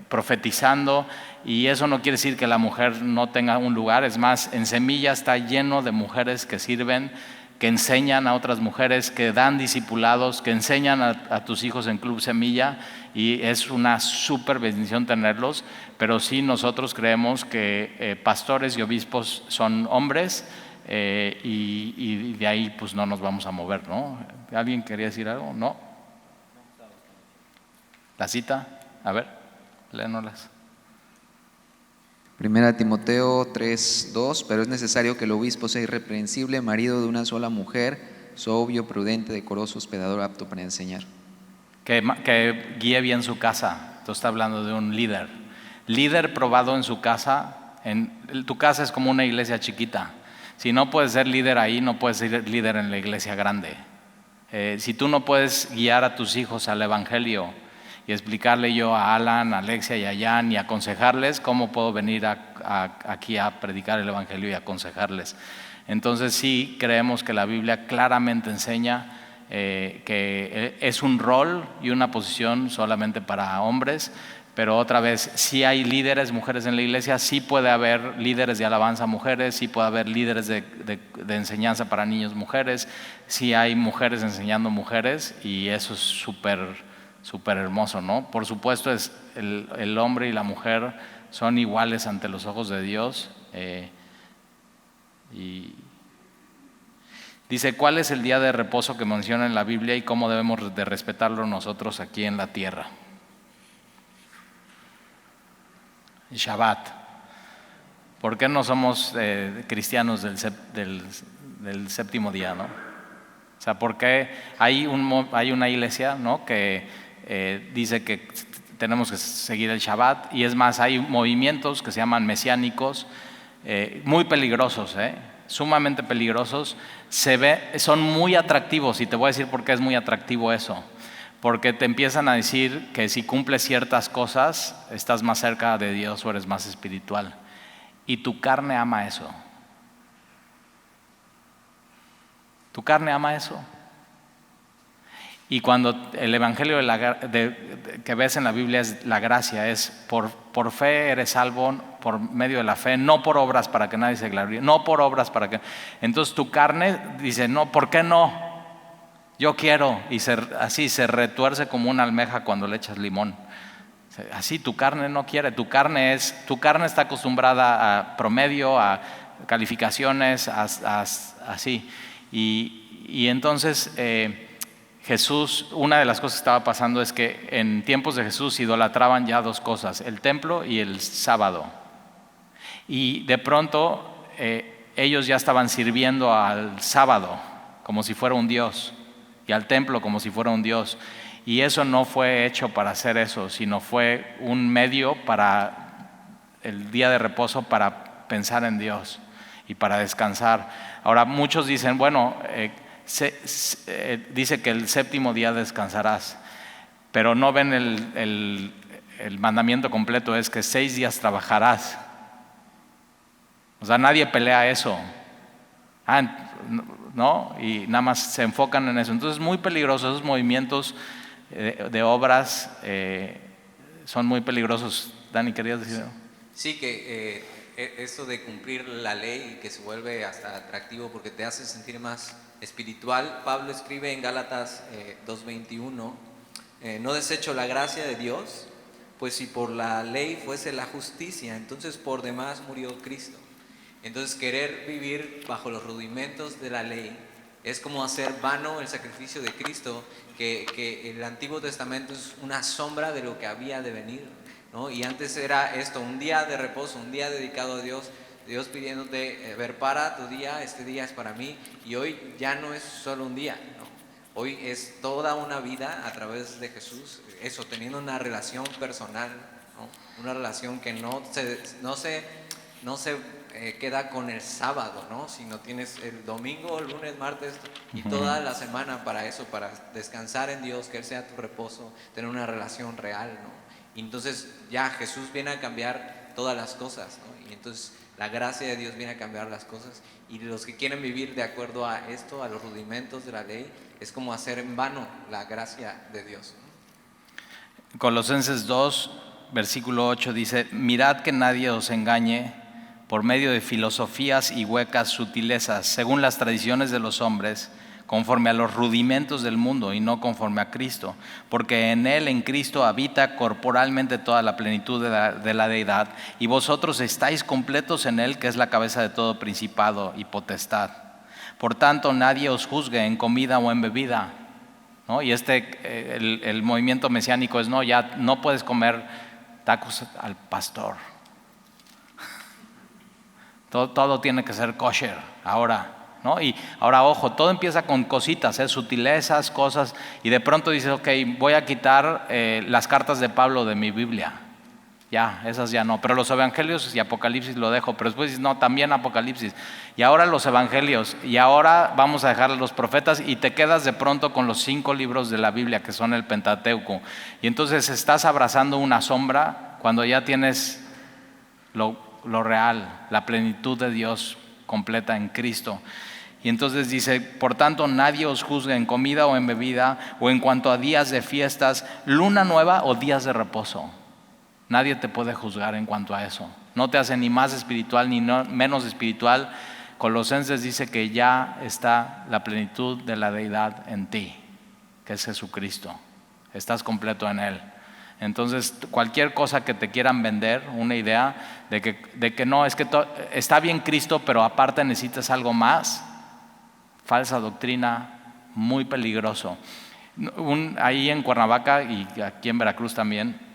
profetizando, y eso no quiere decir que la mujer no tenga un lugar. Es más, en Semilla está lleno de mujeres que sirven, que enseñan a otras mujeres, que dan discipulados, que enseñan a tus hijos en Club Semilla, y es una súper bendición tenerlos. Pero sí, nosotros creemos que pastores y obispos son hombres, y de ahí pues no nos vamos a mover, ¿no? ¿Alguien quería decir algo? ¿No? ¿La cita? A ver, léenolas. Primera Timoteo 3:2, pero es necesario que el obispo sea irreprensible, marido de una sola mujer, sobrio, prudente, decoroso, hospedador, apto para enseñar. Que guíe bien su casa. Tú estás hablando de un líder. Líder probado en su casa. Tu casa es como una iglesia chiquita. Si no puedes ser líder ahí, no puedes ser líder en la iglesia grande. Si tú no puedes guiar a tus hijos al evangelio y explicarle yo a Alan, a Alexia y a Jan y aconsejarles, ¿cómo puedo venir aquí a predicar el evangelio y aconsejarles? Entonces sí creemos que la Biblia claramente enseña que es un rol y una posición solamente para hombres. Pero otra vez, sí hay líderes mujeres en la iglesia, sí puede haber líderes de alabanza mujeres, sí puede haber líderes de enseñanza para niños mujeres, sí hay mujeres enseñando mujeres, y eso es súper hermoso, ¿no? Por supuesto, el hombre y la mujer son iguales ante los ojos de Dios. Y dice, ¿cuál es el día de reposo que menciona en la Biblia y cómo debemos de respetarlo nosotros aquí en la tierra? Shabbat. ¿Por qué no somos cristianos del séptimo día, no? O sea, ¿por qué hay una iglesia, ¿no?, que dice que tenemos que seguir el Shabbat? Y es más, hay movimientos que se llaman mesiánicos, muy peligrosos, sumamente peligrosos. Son muy atractivos, y te voy a decir por qué es muy atractivo eso. Porque te empiezan a decir que si cumples ciertas cosas, estás más cerca de Dios o eres más espiritual. Y tu carne ama eso. Tu carne ama eso. Y cuando el evangelio que ves en la Biblia es la gracia, es por fe eres salvo, por medio de la fe, no por obras para que nadie se gloríe, no por obras para que... Entonces tu carne dice, no, ¿por qué no? Yo quiero, y así se retuerce como una almeja cuando le echas limón. Así tu carne no quiere, tu carne está acostumbrada a promedio, a calificaciones, así. Y entonces Jesús, una de las cosas que estaba pasando es que en tiempos de Jesús idolatraban ya dos cosas, el templo y el sábado. Y de pronto ellos ya estaban sirviendo al sábado como si fuera un dios, y al templo como si fuera un dios. Y eso no fue hecho para hacer eso, sino fue un medio para el día de reposo, para pensar en Dios y para descansar. Ahora muchos dicen, bueno, dice que el séptimo día descansarás, pero no ven el mandamiento completo, es que 6 días trabajarás. O sea, nadie pelea eso. ¿No? Y nada más se enfocan en eso. Entonces es muy peligroso. Esos movimientos de obras son muy peligrosos. Dani, ¿querías decir algo? Sí, que esto de cumplir la ley, que se vuelve hasta atractivo porque te hace sentir más espiritual. Pablo escribe en Gálatas 2:21, no desecho la gracia de Dios, pues si por la ley fuese la justicia, entonces por demás murió Cristo. Entonces querer vivir bajo los rudimentos de la ley Es como hacer vano el sacrificio de Cristo, que el Antiguo Testamento es una sombra de lo que había de venir, ¿no? Y antes era esto, un día de reposo, un día dedicado a Dios, Dios pidiéndote, ver, para tu día, este día es para mí. Y hoy ya no es solo un día, ¿no? Hoy es toda una vida a través de Jesús, eso, teniendo una relación personal, ¿no? Una relación que no se queda con el sábado, ¿no? Sino tienes el domingo, el lunes, martes y toda la semana para eso, para descansar en Dios, que Él sea tu reposo, tener una relación real, ¿no? Y entonces ya Jesús viene a cambiar todas las cosas, ¿no? Y entonces la gracia de Dios viene a cambiar las cosas, y los que quieren vivir de acuerdo a esto, a los rudimentos de la ley, es como hacer en vano la gracia de Dios, ¿no? Colosenses 2, versículo 8 dice: mirad que nadie os engañe por medio de filosofías y huecas sutilezas, según las tradiciones de los hombres, conforme a los rudimentos del mundo y no conforme a Cristo, porque en Él, en Cristo, habita corporalmente toda la plenitud de la deidad, y vosotros estáis completos en Él, que es la cabeza de todo principado y potestad. Por tanto, nadie os juzgue en comida o en bebida, ¿no? Y el movimiento mesiánico es: no, ya no puedes comer tacos al pastor. Todo tiene que ser kosher ahora, ¿no? Y ahora, ojo, todo empieza con cositas, sutilezas, cosas, y de pronto dices: ok, voy a quitar las cartas de Pablo de mi Biblia. Ya, esas ya no, pero los evangelios y Apocalipsis lo dejo, pero después dices: no, también Apocalipsis, y ahora los evangelios, y ahora vamos a dejar los profetas, y te quedas de pronto con los 5 libros de la Biblia, que son el Pentateuco, y entonces estás abrazando una sombra cuando ya tienes lo real, la plenitud de Dios completa en Cristo. Y entonces dice: por tanto, nadie os juzgue en comida o en bebida, o en cuanto a días de fiestas, luna nueva o días de reposo. Nadie te puede juzgar en cuanto a eso. No te hace ni más espiritual ni menos espiritual. Colosenses dice que ya está la plenitud de la deidad en ti, que es Jesucristo. Estás completo en Él. Entonces, cualquier cosa que te quieran vender, una idea de que no, es que está bien Cristo, pero aparte necesitas algo más, falsa doctrina, muy peligroso. Ahí en Cuernavaca y aquí en Veracruz también,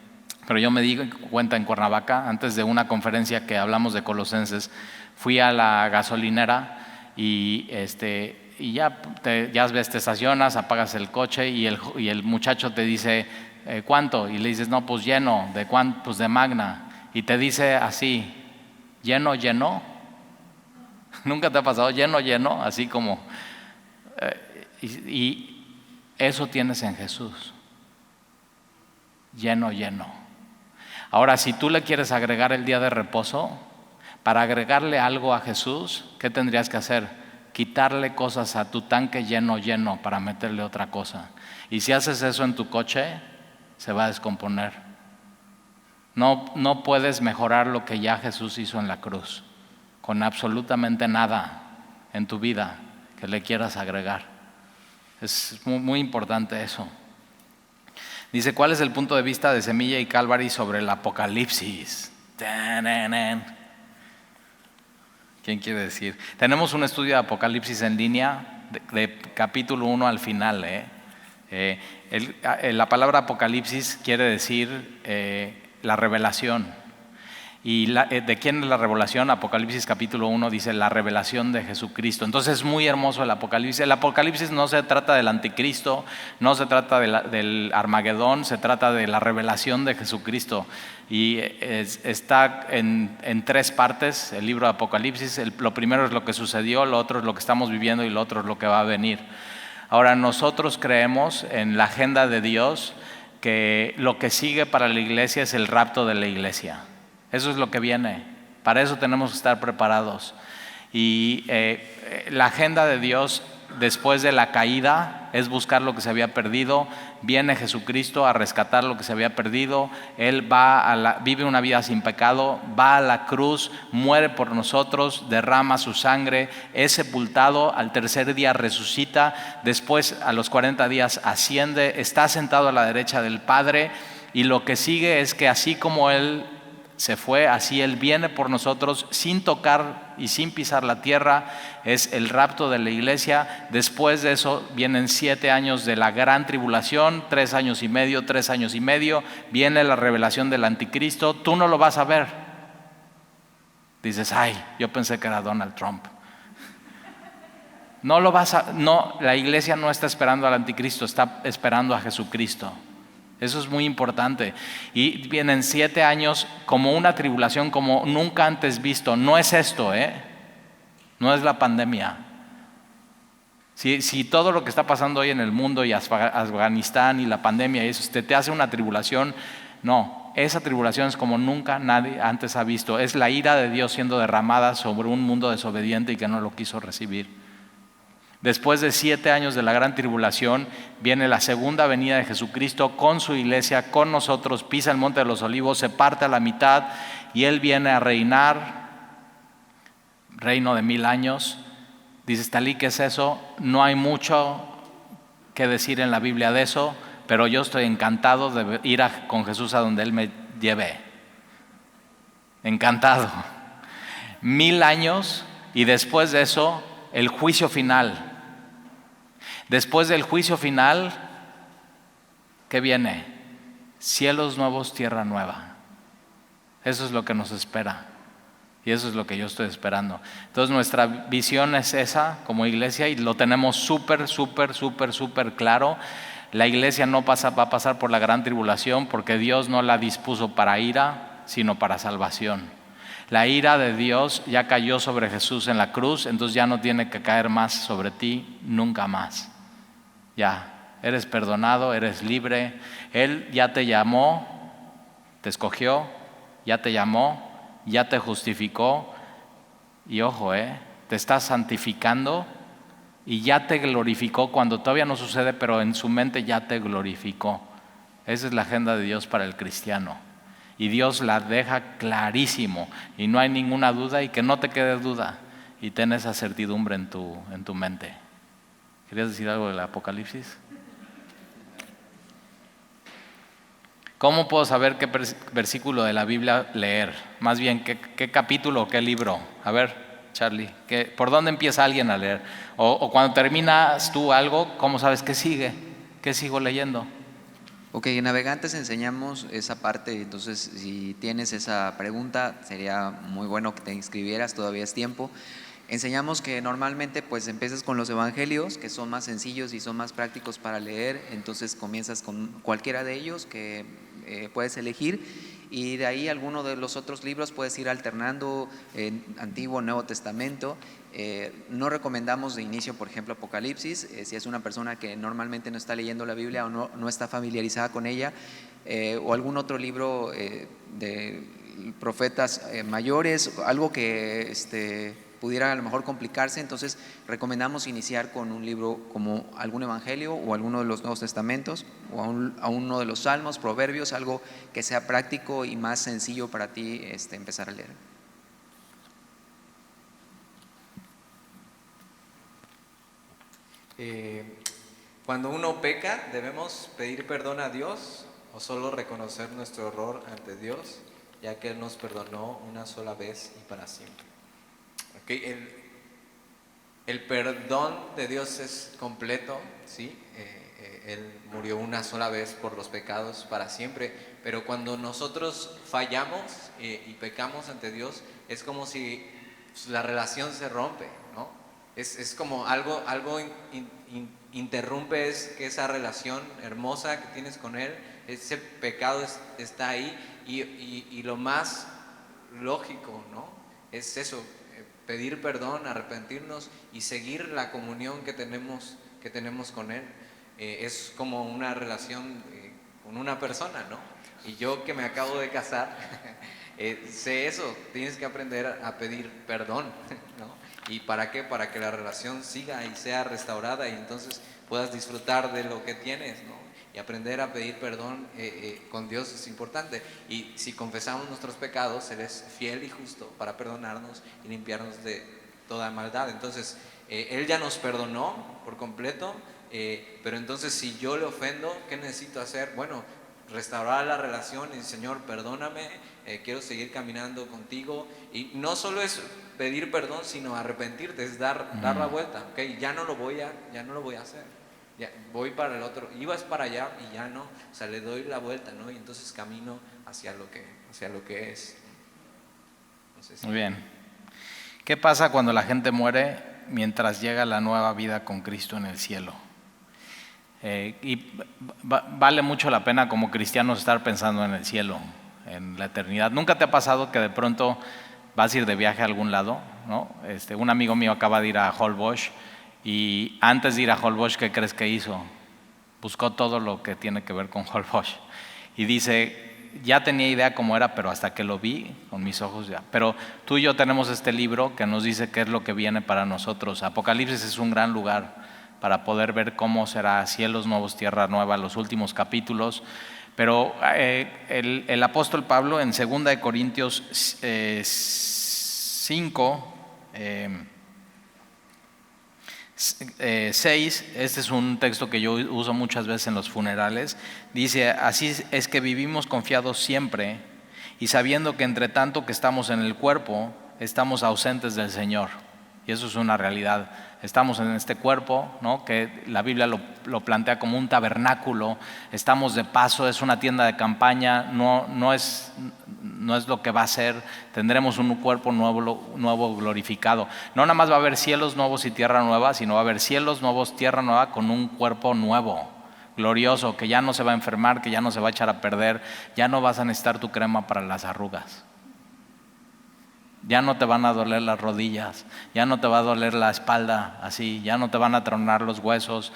pero yo me di cuenta en Cuernavaca, antes de una conferencia que hablamos de Colosenses, fui a la gasolinera y ya ves, te estacionas, apagas el coche y el muchacho te dice: ¿cuánto? Y le dices: no, pues lleno. ¿De cuánto? Pues de Magna. Y te dice así: lleno. ¿Nunca te ha pasado? Lleno, así como y eso tienes en Jesús, lleno. Ahora, si tú le quieres agregar el día de reposo, para agregarle algo a Jesús, ¿qué tendrías que hacer? Quitarle cosas a tu tanque lleno para meterle otra cosa. Y si haces eso en tu coche, se va a descomponer. No puedes mejorar lo que ya Jesús hizo en la cruz, con absolutamente nada en tu vida que le quieras agregar. Es muy, muy importante eso. Dice: ¿cuál es el punto de vista de Semilla y Calvary sobre el Apocalipsis? ¿Quién quiere decir? Tenemos un estudio de Apocalipsis en línea, de capítulo 1 al final. La palabra Apocalipsis quiere decir la revelación. ¿Y de quién es la revelación? Apocalipsis capítulo 1 dice: la revelación de Jesucristo. Entonces es muy hermoso el Apocalipsis. El Apocalipsis no se trata del anticristo, no se trata del Armagedón, se trata de la revelación de Jesucristo. Y está en 3 partes el libro de Apocalipsis. Lo primero es lo que sucedió, lo otro es lo que estamos viviendo y lo otro es lo que va a venir. Ahora, nosotros creemos en la agenda de Dios, que lo que sigue para la iglesia es el rapto de la iglesia. Eso es lo que viene. Para eso tenemos que estar preparados. Y la agenda de Dios después de la caída es buscar lo que se había perdido. Viene Jesucristo a rescatar lo que se había perdido. Él vive una vida sin pecado, va a la cruz, muere por nosotros, derrama su sangre, es sepultado, al tercer día resucita, después a los 40 días asciende, está sentado a la derecha del Padre, y lo que sigue es que así como Él se fue, así Él viene por nosotros sin tocar y sin pisar la tierra. Es el rapto de la iglesia. Después de eso vienen 7 años de la gran tribulación, 3 años y medio, 3 años y medio. Viene la revelación del anticristo. Tú no lo vas a ver. Dices, ay, yo pensé que era Donald Trump. No, la iglesia no está esperando al anticristo, está esperando a Jesucristo. Eso es muy importante. Y vienen 7 años como una tribulación como nunca antes visto. No es esto, no es la pandemia. Si todo lo que está pasando hoy en el mundo y Afganistán y la pandemia y eso te hace una tribulación, no, esa tribulación es como nunca nadie antes ha visto. Es la ira de Dios siendo derramada sobre un mundo desobediente y que no lo quiso recibir. Después de 7 años de la gran tribulación, viene la segunda venida de Jesucristo con su iglesia, con nosotros, pisa el monte de los olivos, se parte a la mitad y Él viene a reinar, reino de 1000 años. Dices, Talí, ¿qué es eso? No hay mucho que decir en la Biblia de eso, pero yo estoy encantado de ir con Jesús a donde Él me lleve. Encantado. 1000 años y después de eso, el juicio final. Después del juicio final, ¿qué viene? Cielos nuevos, tierra nueva. Eso es lo que nos espera. Y eso es lo que yo estoy esperando. Entonces nuestra visión es esa como iglesia y lo tenemos súper claro. La iglesia no va a pasar por la gran tribulación porque Dios no la dispuso para ira, sino para salvación. La ira de Dios ya cayó sobre Jesús en la cruz, entonces ya no tiene que caer más sobre ti nunca más. Ya, eres perdonado, eres libre. Él ya te llamó, te escogió, ya te llamó, ya te justificó. Y ojo, te está santificando y ya te glorificó cuando todavía no sucede, pero en su mente ya te glorificó. Esa es la agenda de Dios para el cristiano. Y Dios la deja clarísimo y no hay ninguna duda y que no te quede duda y ten esa certidumbre en tu mente. ¿Querías decir algo del Apocalipsis? ¿Cómo puedo saber qué versículo de la Biblia leer? Más bien, ¿qué capítulo o qué libro? A ver, Charlie, ¿por dónde empieza alguien a leer? O cuando terminas tú algo, ¿cómo sabes qué sigue? ¿Qué sigo leyendo? Ok, en Navegantes enseñamos esa parte, entonces si tienes esa pregunta sería muy bueno que te inscribieras, todavía es tiempo. Enseñamos que normalmente pues empiezas con los evangelios, que son más sencillos y son más prácticos para leer, entonces comienzas con cualquiera de ellos que puedes elegir y de ahí alguno de los otros libros puedes ir alternando en Antiguo o Nuevo Testamento. No recomendamos de inicio, por ejemplo, Apocalipsis, si es una persona que normalmente no está leyendo la Biblia o no está familiarizada con ella, o algún otro libro de profetas mayores, algo que pudiera a lo mejor complicarse, entonces recomendamos iniciar con un libro como algún evangelio o alguno de los Nuevos Testamentos o a uno de los Salmos, Proverbios, algo que sea práctico y más sencillo para ti empezar a leer. Cuando uno peca, ¿debemos pedir perdón a Dios o solo reconocer nuestro error ante Dios, ya que Él nos perdonó una sola vez y para siempre? Okay. El perdón de Dios es completo, ¿sí? Él murió una sola vez por los pecados para siempre, pero cuando nosotros fallamos y pecamos ante Dios, es como si la relación se rompe, ¿no? Es como algo interrumpe esa relación hermosa que tienes con Él, ese pecado está ahí y lo más lógico, ¿no? Es eso, pedir perdón, arrepentirnos y seguir la comunión que tenemos con Él. Es como una relación con una persona, ¿no? Y yo que me acabo de casar, sé eso, tienes que aprender a pedir perdón, ¿no? ¿Y para qué? Para que la relación siga y sea restaurada y entonces puedas disfrutar de lo que tienes, ¿no? Y aprender a pedir perdón con Dios es importante. Y si confesamos nuestros pecados, Él es fiel y justo para perdonarnos y limpiarnos de toda maldad. Entonces, Él ya nos perdonó por completo, pero entonces si yo le ofendo, ¿qué necesito hacer? Bueno, restaurar la relación y Señor, perdóname, quiero seguir caminando contigo. Y no solo es pedir perdón, sino arrepentirte, es dar la vuelta. Okay, ya no lo voy a hacer. Ya, voy para el otro, ibas para allá y ya no, o sea, le doy la vuelta, ¿no? Y entonces camino hacia lo que es. No sé si... Muy bien. ¿Qué pasa cuando la gente muere mientras llega la nueva vida con Cristo en el cielo? Vale mucho la pena como cristianos estar pensando en el cielo, en la eternidad. ¿Nunca te ha pasado que de pronto vas a ir de viaje a algún lado, ¿no? Un amigo mío acaba de ir a Holbox y antes de ir a Holbox, ¿qué crees que hizo? Buscó todo lo que tiene que ver con Holbox y dice, ya tenía idea cómo era, pero hasta que lo vi con mis ojos ya. Pero tú y yo tenemos este libro que nos dice qué es lo que viene para nosotros. Apocalipsis es un gran lugar para poder ver cómo será cielos nuevos, tierra nueva, los últimos capítulos. Pero el apóstol Pablo en 2 de Corintios 5, 6, este es un texto que yo uso muchas veces en los funerales, dice, así es que vivimos confiados siempre y sabiendo que entre tanto que estamos en el cuerpo, estamos ausentes del Señor. Y eso es una realidad. Estamos en este cuerpo, ¿no? Que la Biblia lo plantea como un tabernáculo, estamos de paso, es una tienda de campaña, no es lo que va a ser, tendremos un cuerpo nuevo glorificado. No nada más va a haber cielos nuevos y tierra nueva, sino va a haber cielos nuevos, tierra nueva con un cuerpo nuevo, glorioso, que ya no se va a enfermar, que ya no se va a echar a perder, ya no vas a necesitar tu crema para las arrugas. Ya no te van a doler las rodillas, ya no te va a doler la espalda así, ya no te van a tronar los huesos.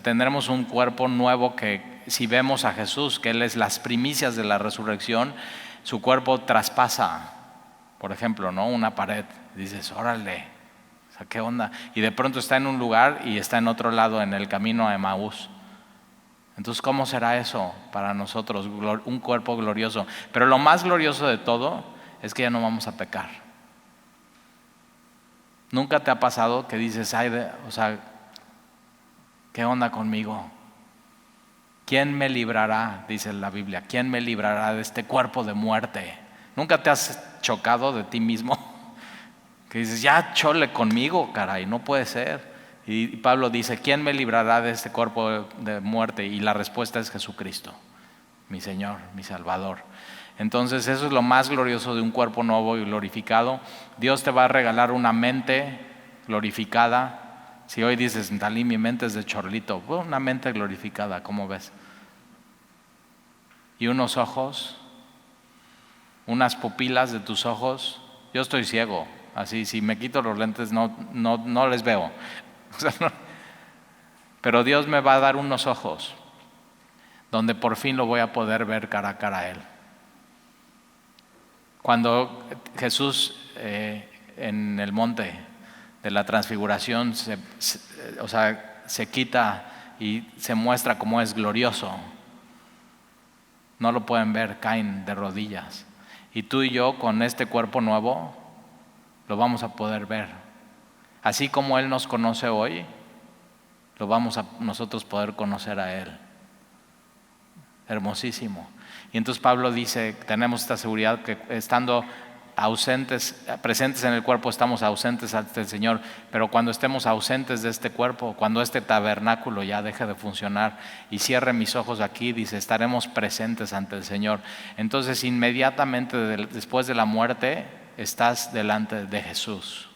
Tendremos un cuerpo nuevo que si vemos a Jesús, que Él es las primicias de la resurrección, su cuerpo traspasa, por ejemplo, ¿no? Una pared. Dices, órale, o sea, ¿qué onda? Y de pronto está en un lugar y está en otro lado, en el camino a Emaús. Entonces, ¿cómo será eso para nosotros? Un cuerpo glorioso. Pero lo más glorioso de todo es que ya no vamos a pecar. ¿Nunca te ha pasado que dices, o sea, ¿qué onda conmigo? ¿Quién me librará? Dice la Biblia, ¿quién me librará de este cuerpo de muerte? ¿Nunca te has chocado de ti mismo? Que dices, ya chole conmigo, caray, no puede ser. Y Pablo dice, ¿quién me librará de este cuerpo de muerte? Y la respuesta es Jesucristo, mi Señor, mi Salvador. Entonces eso es lo más glorioso de un cuerpo nuevo y glorificado. Dios te va a regalar una mente glorificada. Si hoy dices, Dalí, mi mente es de chorlito, bueno, una mente glorificada, ¿cómo ves? Y unos ojos, unas pupilas de tus ojos. Yo estoy ciego, así si me quito los lentes no les veo. O sea, no. Pero Dios me va a dar unos ojos donde por fin lo voy a poder ver cara a cara a Él. Cuando Jesús en el monte de la transfiguración se quita y se muestra como es glorioso, no lo pueden ver, caen de rodillas. Y tú y yo con este cuerpo nuevo lo vamos a poder ver. Así como Él nos conoce hoy, lo vamos a nosotros poder conocer a Él. Hermosísimo. Y entonces Pablo dice, tenemos esta seguridad que estando presentes en el cuerpo, estamos ausentes ante el Señor, pero cuando estemos ausentes de este cuerpo, cuando este tabernáculo ya deje de funcionar y cierre mis ojos aquí, dice, estaremos presentes ante el Señor. Entonces inmediatamente después de la muerte, estás delante de Jesús.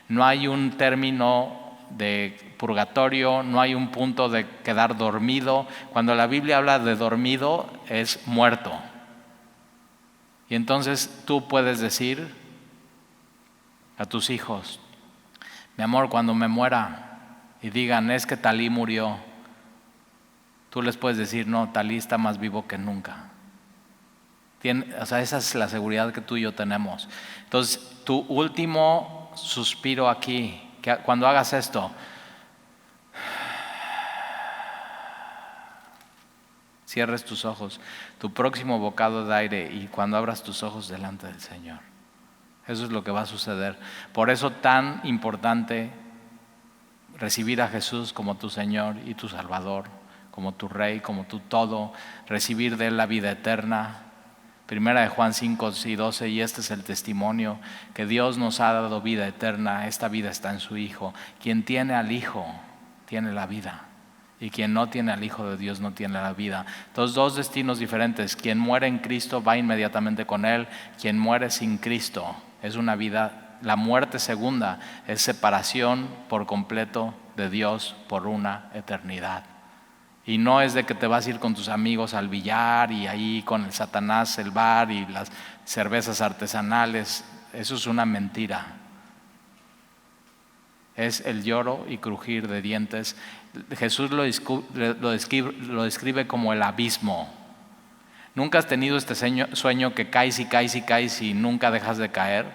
No hay un término de purgatorio, no hay un punto de quedar dormido. Cuando la Biblia habla de dormido es muerto. Y entonces tú puedes decir a tus hijos, mi amor, cuando me muera y digan, es que Talí murió, tú les puedes decir, no, Talí está más vivo que nunca. Esa es la seguridad que tú y yo tenemos. Entonces, tu último suspiro aquí, que cuando hagas esto, cierres tus ojos, tu próximo bocado de aire y cuando abras tus ojos delante del Señor. Eso es lo que va a suceder. Por eso tan importante recibir a Jesús como tu Señor y tu Salvador, como tu Rey, como tu todo, recibir de Él la vida eterna. Primera de Juan 5 y 12, y este es el testimonio, que Dios nos ha dado vida eterna, esta vida está en su Hijo. Quien tiene al Hijo, tiene la vida, y quien no tiene al Hijo de Dios no tiene la vida. Entonces, dos destinos diferentes. Quien muere en Cristo va inmediatamente con Él, quien muere sin Cristo es una vida, la muerte segunda es separación por completo de Dios por una eternidad. Y no es de que te vas a ir con tus amigos al billar y ahí con el Satanás el bar y las cervezas artesanales. Eso es una mentira. Es el lloro y crujir de dientes. Jesús lo describe como el abismo. ¿Nunca has tenido este sueño que caes y caes y caes y nunca dejas de caer?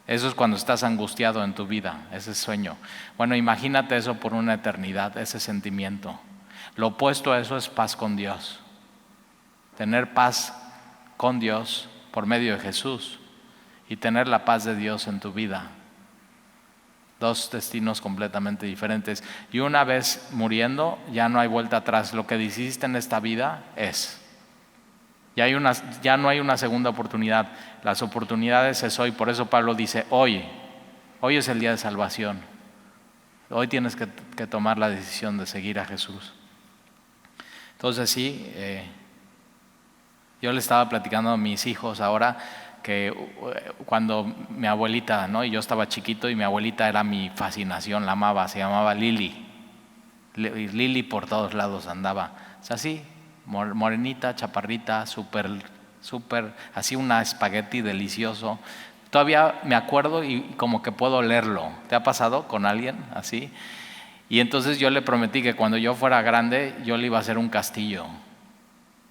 Eso es cuando estás angustiado en tu vida, ese sueño. Bueno, imagínate eso por una eternidad, ese sentimiento. Lo opuesto a eso es paz con Dios. Tener paz con Dios por medio de Jesús y tener la paz de Dios en tu vida. Dos destinos completamente diferentes. Y una vez muriendo, ya no hay vuelta atrás. Lo que hiciste en esta vida es. Ya no hay una segunda oportunidad. Las oportunidades es hoy. Por eso Pablo dice, hoy es el día de salvación. Hoy tienes que tomar la decisión de seguir a Jesús. Entonces sí, yo le estaba platicando a mis hijos ahora que cuando mi abuelita, ¿no? Y yo estaba chiquito y mi abuelita era mi fascinación, la amaba, se llamaba Lili. Lili por todos lados andaba. O sea, así, morenita, chaparrita, súper, así una espagueti delicioso. Todavía me acuerdo y como que puedo olerlo. ¿Te ha pasado con alguien así? Y entonces yo le prometí que cuando yo fuera grande, yo le iba a hacer un castillo.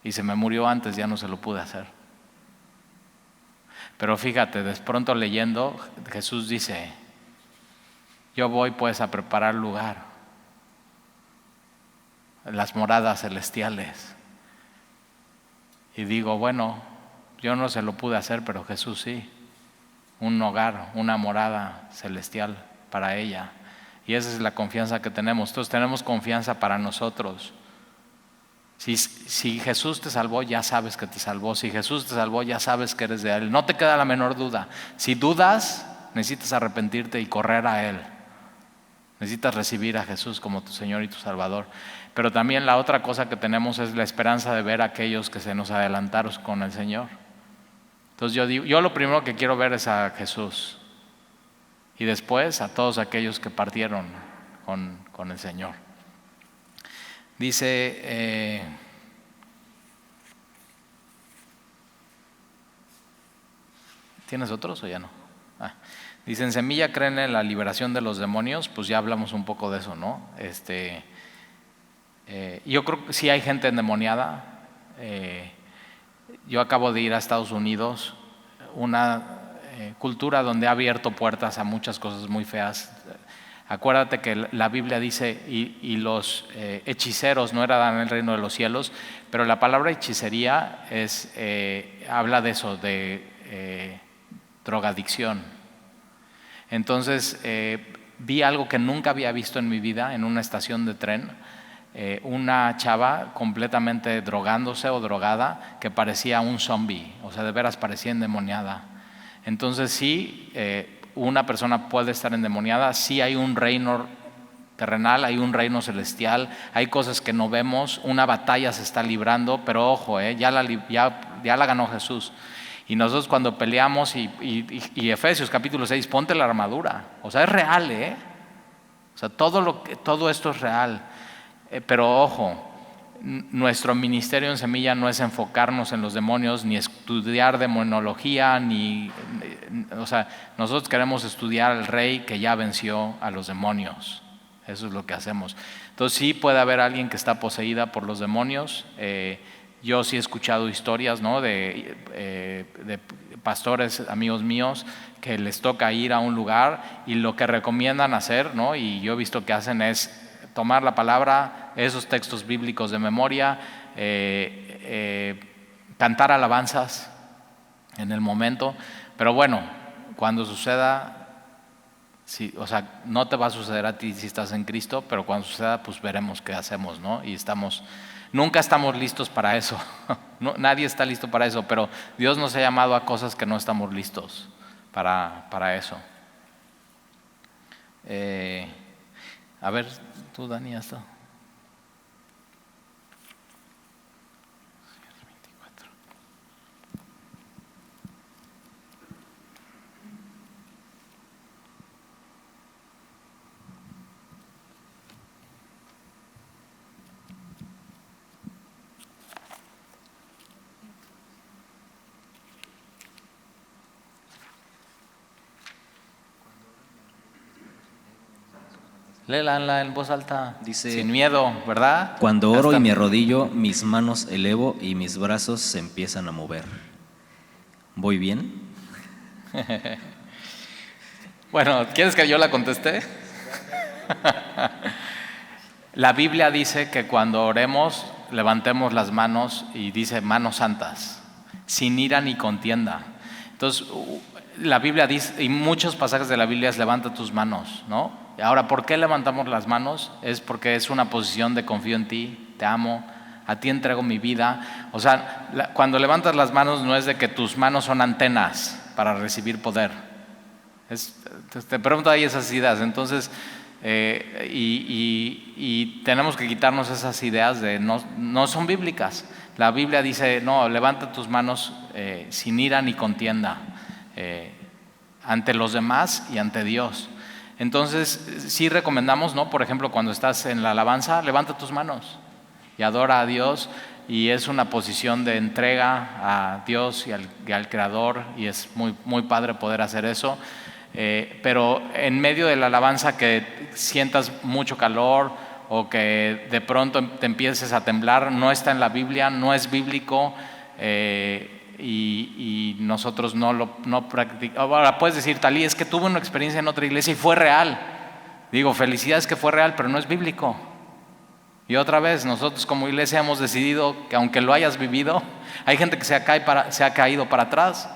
Y se me murió antes, ya no se lo pude hacer. Pero fíjate, de pronto leyendo, Jesús dice, yo voy pues a preparar lugar, las moradas celestiales. Y digo, bueno, yo no se lo pude hacer, pero Jesús sí. Un hogar, una morada celestial para ella. Y esa es la confianza que tenemos. Entonces tenemos confianza para nosotros. Si Jesús te salvó, ya sabes que te salvó. Si Jesús te salvó, ya sabes que eres de Él. No te queda la menor duda. Si dudas, necesitas arrepentirte y correr a Él. Necesitas recibir a Jesús como tu Señor y tu Salvador. Pero también la otra cosa que tenemos es la esperanza de ver a aquellos que se nos adelantaron con el Señor. Entonces yo lo primero que quiero ver es a Jesús. Y después a todos aquellos que partieron con el Señor. Dice, ¿tienes otros o ya no? Dice, en Semilla creen en la liberación de los demonios. Pues ya hablamos un poco de eso, ¿no? Yo creo que sí hay gente endemoniada. Yo acabo de ir a Estados Unidos, una cultura donde ha abierto puertas a muchas cosas muy feas. Acuérdate que la Biblia dice, y los hechiceros no heredan el reino de los cielos, pero la palabra hechicería habla de eso, de drogadicción. Entonces vi algo que nunca había visto en mi vida en una estación de tren, una chava completamente drogándose o drogada que parecía un zombie, o sea, de veras parecía endemoniada. Entonces sí, una persona puede estar endemoniada, sí hay un reino terrenal, hay un reino celestial, hay cosas que no vemos, una batalla se está librando, pero ojo, ya la ganó Jesús. Y nosotros cuando peleamos, y Efesios capítulo 6, ponte la armadura, o sea, es real, o sea, todo esto es real, pero ojo, nuestro ministerio en Semilla no es enfocarnos en los demonios, ni estudiar demonología, o sea, nosotros queremos estudiar al Rey que ya venció a los demonios. Eso es lo que hacemos. Entonces sí puede haber alguien que está poseída por los demonios. Yo sí he escuchado historias, ¿no? de pastores, amigos míos, que les toca ir a un lugar y lo que recomiendan hacer, ¿no? Y yo he visto que hacen es tomar la palabra, esos textos bíblicos de memoria, cantar alabanzas en el momento, pero bueno, cuando suceda, Sí, o sea, no te va a suceder a ti si estás en Cristo, pero cuando suceda, pues veremos qué hacemos, ¿no? Y nunca estamos listos para eso. No, nadie está listo para eso, pero Dios nos ha llamado a cosas que no estamos listos para eso. A ver, tú, Dani, hasta. Léela en voz alta, Dice, sin miedo, ¿verdad? cuando oro Hasta- y me arrodillo, mis manos elevo y mis brazos se empiezan a mover. ¿Voy bien? Bueno, ¿quieres que yo la conteste? La Biblia dice que cuando oremos, levantemos las manos y dice manos santas, sin ira ni contienda. Entonces, la Biblia dice, y muchos pasajes de la Biblia es levanta tus manos, ¿no? Ahora, ¿por qué levantamos las manos? Es porque es una posición de confío en ti, te amo, a ti entrego mi vida. O sea, cuando levantas las manos no es de que tus manos son antenas para recibir poder. Te pregunto ahí esas ideas. Entonces, y tenemos que quitarnos esas ideas de no son bíblicas. La Biblia dice, no, levanta tus manos sin ira ni contienda, ante los demás y ante Dios. Entonces, sí recomendamos, ¿no? Por ejemplo, cuando estás en la alabanza, levanta tus manos y adora a Dios, y es una posición de entrega a Dios y al Creador, y es muy, muy padre poder hacer eso. Pero en medio de la alabanza que sientas mucho calor o que de pronto te empieces a temblar, no está en la Biblia, no es bíblico, y nosotros no practicamos. Ahora puedes decir, Talí, es que tuve una experiencia en otra iglesia y fue real. Digo, felicidades que fue real, pero no es bíblico. Y otra vez, nosotros como iglesia hemos decidido que aunque lo hayas vivido, hay gente que se ha caído para atrás.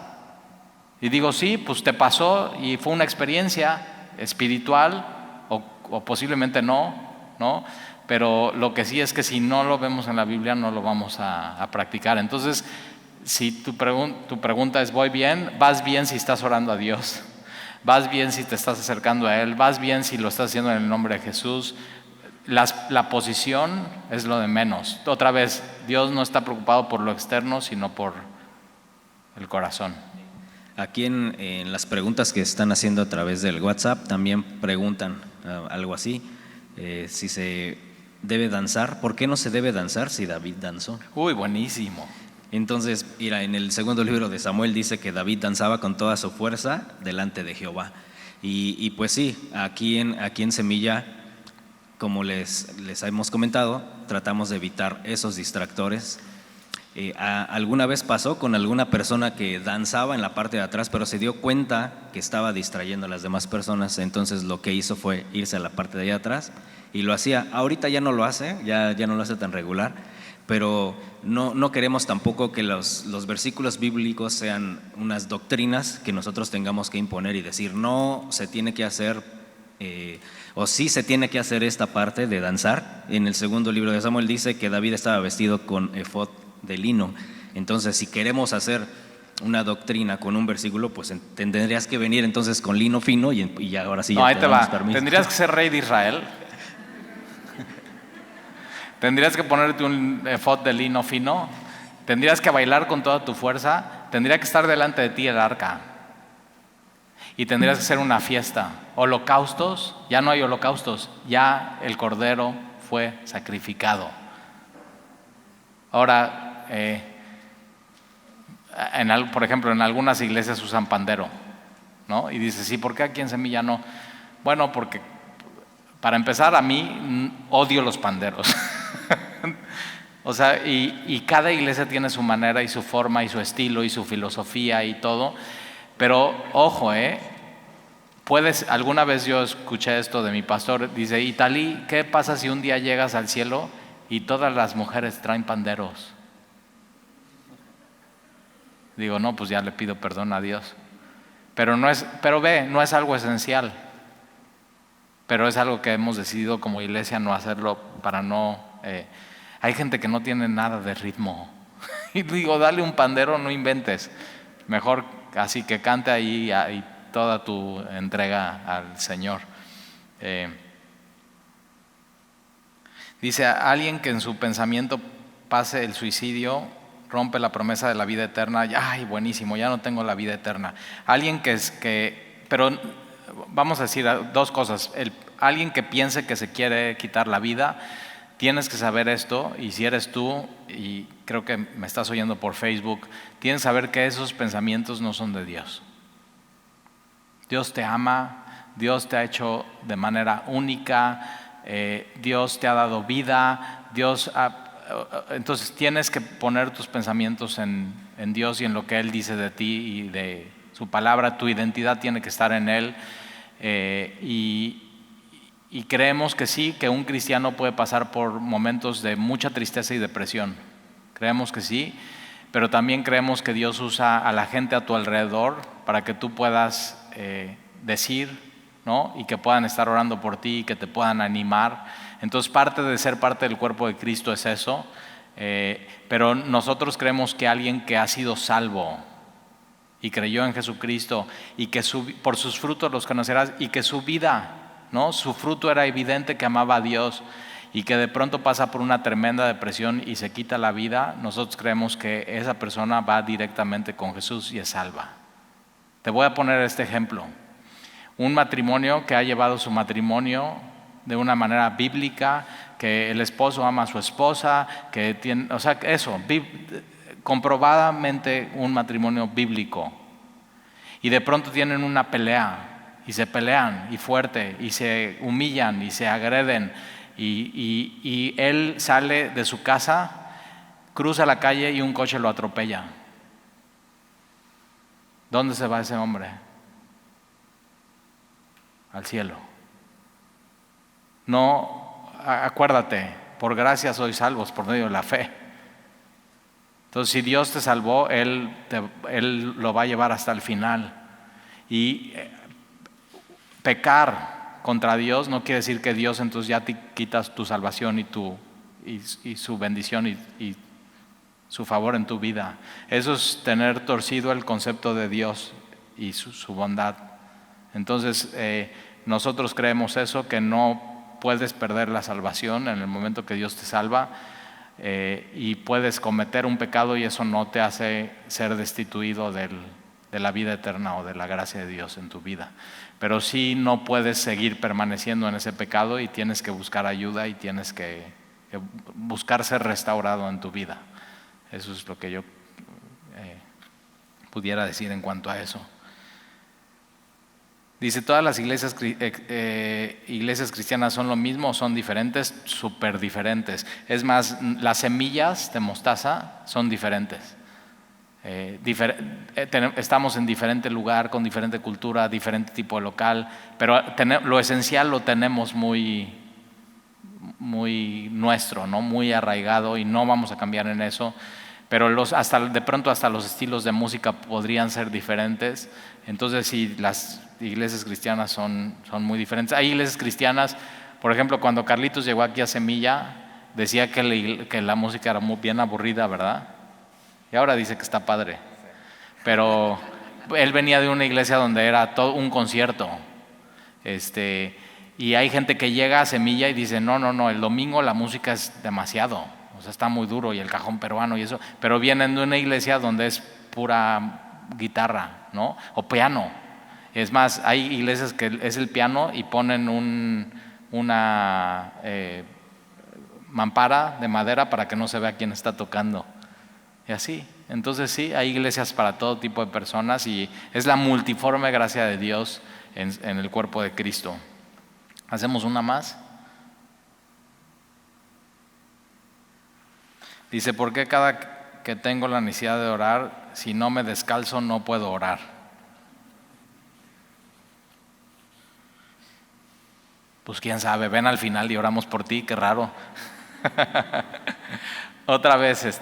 Y digo, sí, pues te pasó y fue una experiencia espiritual o posiblemente no, pero lo que sí es que si no lo vemos en la Biblia no lo vamos a practicar. Entonces, si tu pregunta es ¿voy bien? Vas bien si estás orando a Dios, vas bien si te estás acercando a Él, vas bien si lo estás haciendo en el nombre de Jesús. La posición es lo de menos. Otra vez, Dios no está preocupado por lo externo, sino por el corazón. Aquí en las preguntas que están haciendo a través del WhatsApp también preguntan algo así, si se debe danzar. ¿Por qué no se debe danzar si David danzó? Uy, buenísimo. Entonces, mira, en el segundo libro de Samuel dice que David danzaba con toda su fuerza delante de Jehová. Y pues sí, aquí en Semilla, como les hemos comentado, tratamos de evitar esos distractores. ¿Alguna vez pasó con alguna persona que danzaba en la parte de atrás, pero se dio cuenta que estaba distrayendo a las demás personas? Entonces lo que hizo fue irse a la parte de allá atrás y lo hacía. Ahorita ya no lo hace, ya no lo hace tan regular, pero no queremos tampoco que los versículos bíblicos sean unas doctrinas que nosotros tengamos que imponer y decir no se tiene que hacer, o sí se tiene que hacer esta parte de danzar. En el segundo libro de Samuel dice que David estaba vestido con efod de lino. Entonces, si queremos hacer una doctrina con un versículo, pues tendrías que venir entonces con lino fino y ya ahora sí. No, ya ahí te damos va. permiso. Tendrías que ser rey de Israel. Tendrías que ponerte un efod de lino fino. Tendrías que bailar con toda tu fuerza. Tendría que estar delante de ti el arca. Y tendrías que hacer una fiesta. Holocaustos, ya no hay holocaustos. Ya el cordero fue sacrificado. Ahora, por ejemplo, en algunas iglesias usan pandero, ¿no? Y dices, sí, ¿por qué aquí en Semilla no? Bueno, porque para empezar, a mí odio los panderos. O sea, y cada iglesia tiene su manera y su forma y su estilo y su filosofía y todo. Pero ojo, alguna vez yo escuché esto de mi pastor, dice, Italí, ¿qué pasa si un día llegas al cielo y todas las mujeres traen panderos? Digo, no, pues ya le pido perdón a Dios. Pero no es algo esencial. pero es algo que hemos decidido como iglesia no hacerlo para no... hay gente que no tiene nada de ritmo. Y digo, dale un pandero, no inventes. Mejor así que cante ahí y toda tu entrega al Señor. Dice, alguien que en su pensamiento pase el suicidio, rompe la promesa de la vida eterna. Ay, buenísimo, ya no tengo la vida eterna. Alguien pero vamos a decir dos cosas. Alguien que piense que se quiere quitar la vida, tienes que saber esto, y si eres tú, y creo que me estás oyendo por Facebook, tienes que saber que esos pensamientos no son de Dios. Dios te ama, Dios te ha hecho de manera única, Dios te ha dado vida, entonces tienes que poner tus pensamientos en Dios y en lo que Él dice de ti y de su palabra. Tu identidad tiene que estar en Él, y creemos que sí, que un cristiano puede pasar por momentos de mucha tristeza y depresión. Creemos que sí, pero también creemos que Dios usa a la gente a tu alrededor para que tú puedas decir, ¿no? Y que puedan estar orando por ti y que te puedan animar. Entonces parte de ser parte del cuerpo de Cristo es eso, pero nosotros creemos que alguien que ha sido salvo y creyó en Jesucristo y que por sus frutos los conocerás, y que su vida, ¿no? Su fruto era evidente que amaba a Dios, y que de pronto pasa por una tremenda depresión y se quita la vida, nosotros creemos que esa persona va directamente con Jesús y es salva. Te voy a poner este ejemplo. Un matrimonio que ha llevado su matrimonio de una manera bíblica, que el esposo ama a su esposa, que tiene, o sea, eso, comprobadamente un matrimonio bíblico, y de pronto tienen una pelea y se pelean y fuerte y se humillan y se agreden, y él sale de su casa, cruza la calle y un coche lo atropella. ¿Dónde se va ese hombre? Al cielo. No, acuérdate, por gracia sois salvos por medio de la fe. Entonces, si Dios te salvó, Él lo va a llevar hasta el final. Y pecar contra Dios no quiere decir que Dios entonces ya te quitas tu salvación y su bendición y su favor en tu vida. Eso es tener torcido el concepto de Dios y su bondad. Entonces, nosotros creemos eso, que no puedes perder la salvación en el momento que Dios te salva, y puedes cometer un pecado y eso no te hace ser destituido de la vida eterna o de la gracia de Dios en tu vida. Pero sí no puedes seguir permaneciendo en ese pecado y tienes que buscar ayuda y tienes que buscar ser restaurado en tu vida. Eso es lo que yo pudiera decir en cuanto a eso. Dice, ¿todas las iglesias cristianas son lo mismo o son diferentes? Súper diferentes. Es más, las semillas de mostaza son diferentes. Estamos en diferente lugar, con diferente cultura, diferente tipo de local, pero lo esencial lo tenemos muy nuestro, ¿no? Muy arraigado, y no vamos a cambiar en eso. Pero de pronto hasta los estilos de música podrían ser diferentes. Entonces sí, las iglesias cristianas son muy diferentes. Hay iglesias cristianas, por ejemplo, cuando Carlitos llegó aquí a Semilla, decía que la música era muy bien aburrida, ¿verdad? Y ahora dice que está padre. Pero él venía de una iglesia donde era todo un concierto. Y hay gente que llega a Semilla y dice, no, el domingo la música es demasiado. O sea, está muy duro, y el cajón peruano y eso, pero vienen de una iglesia donde es pura guitarra, ¿no? O piano. Es más, hay iglesias que es el piano y ponen una mampara de madera para que no se vea quién está tocando. Y así. Entonces sí, hay iglesias para todo tipo de personas, y es la multiforme gracia de Dios en el cuerpo de Cristo. ¿Hacemos una más? Dice, ¿por qué cada que tengo la necesidad de orar, si no me descalzo no puedo orar? Pues quién sabe, ven al final y oramos por ti, qué raro. Otra vez,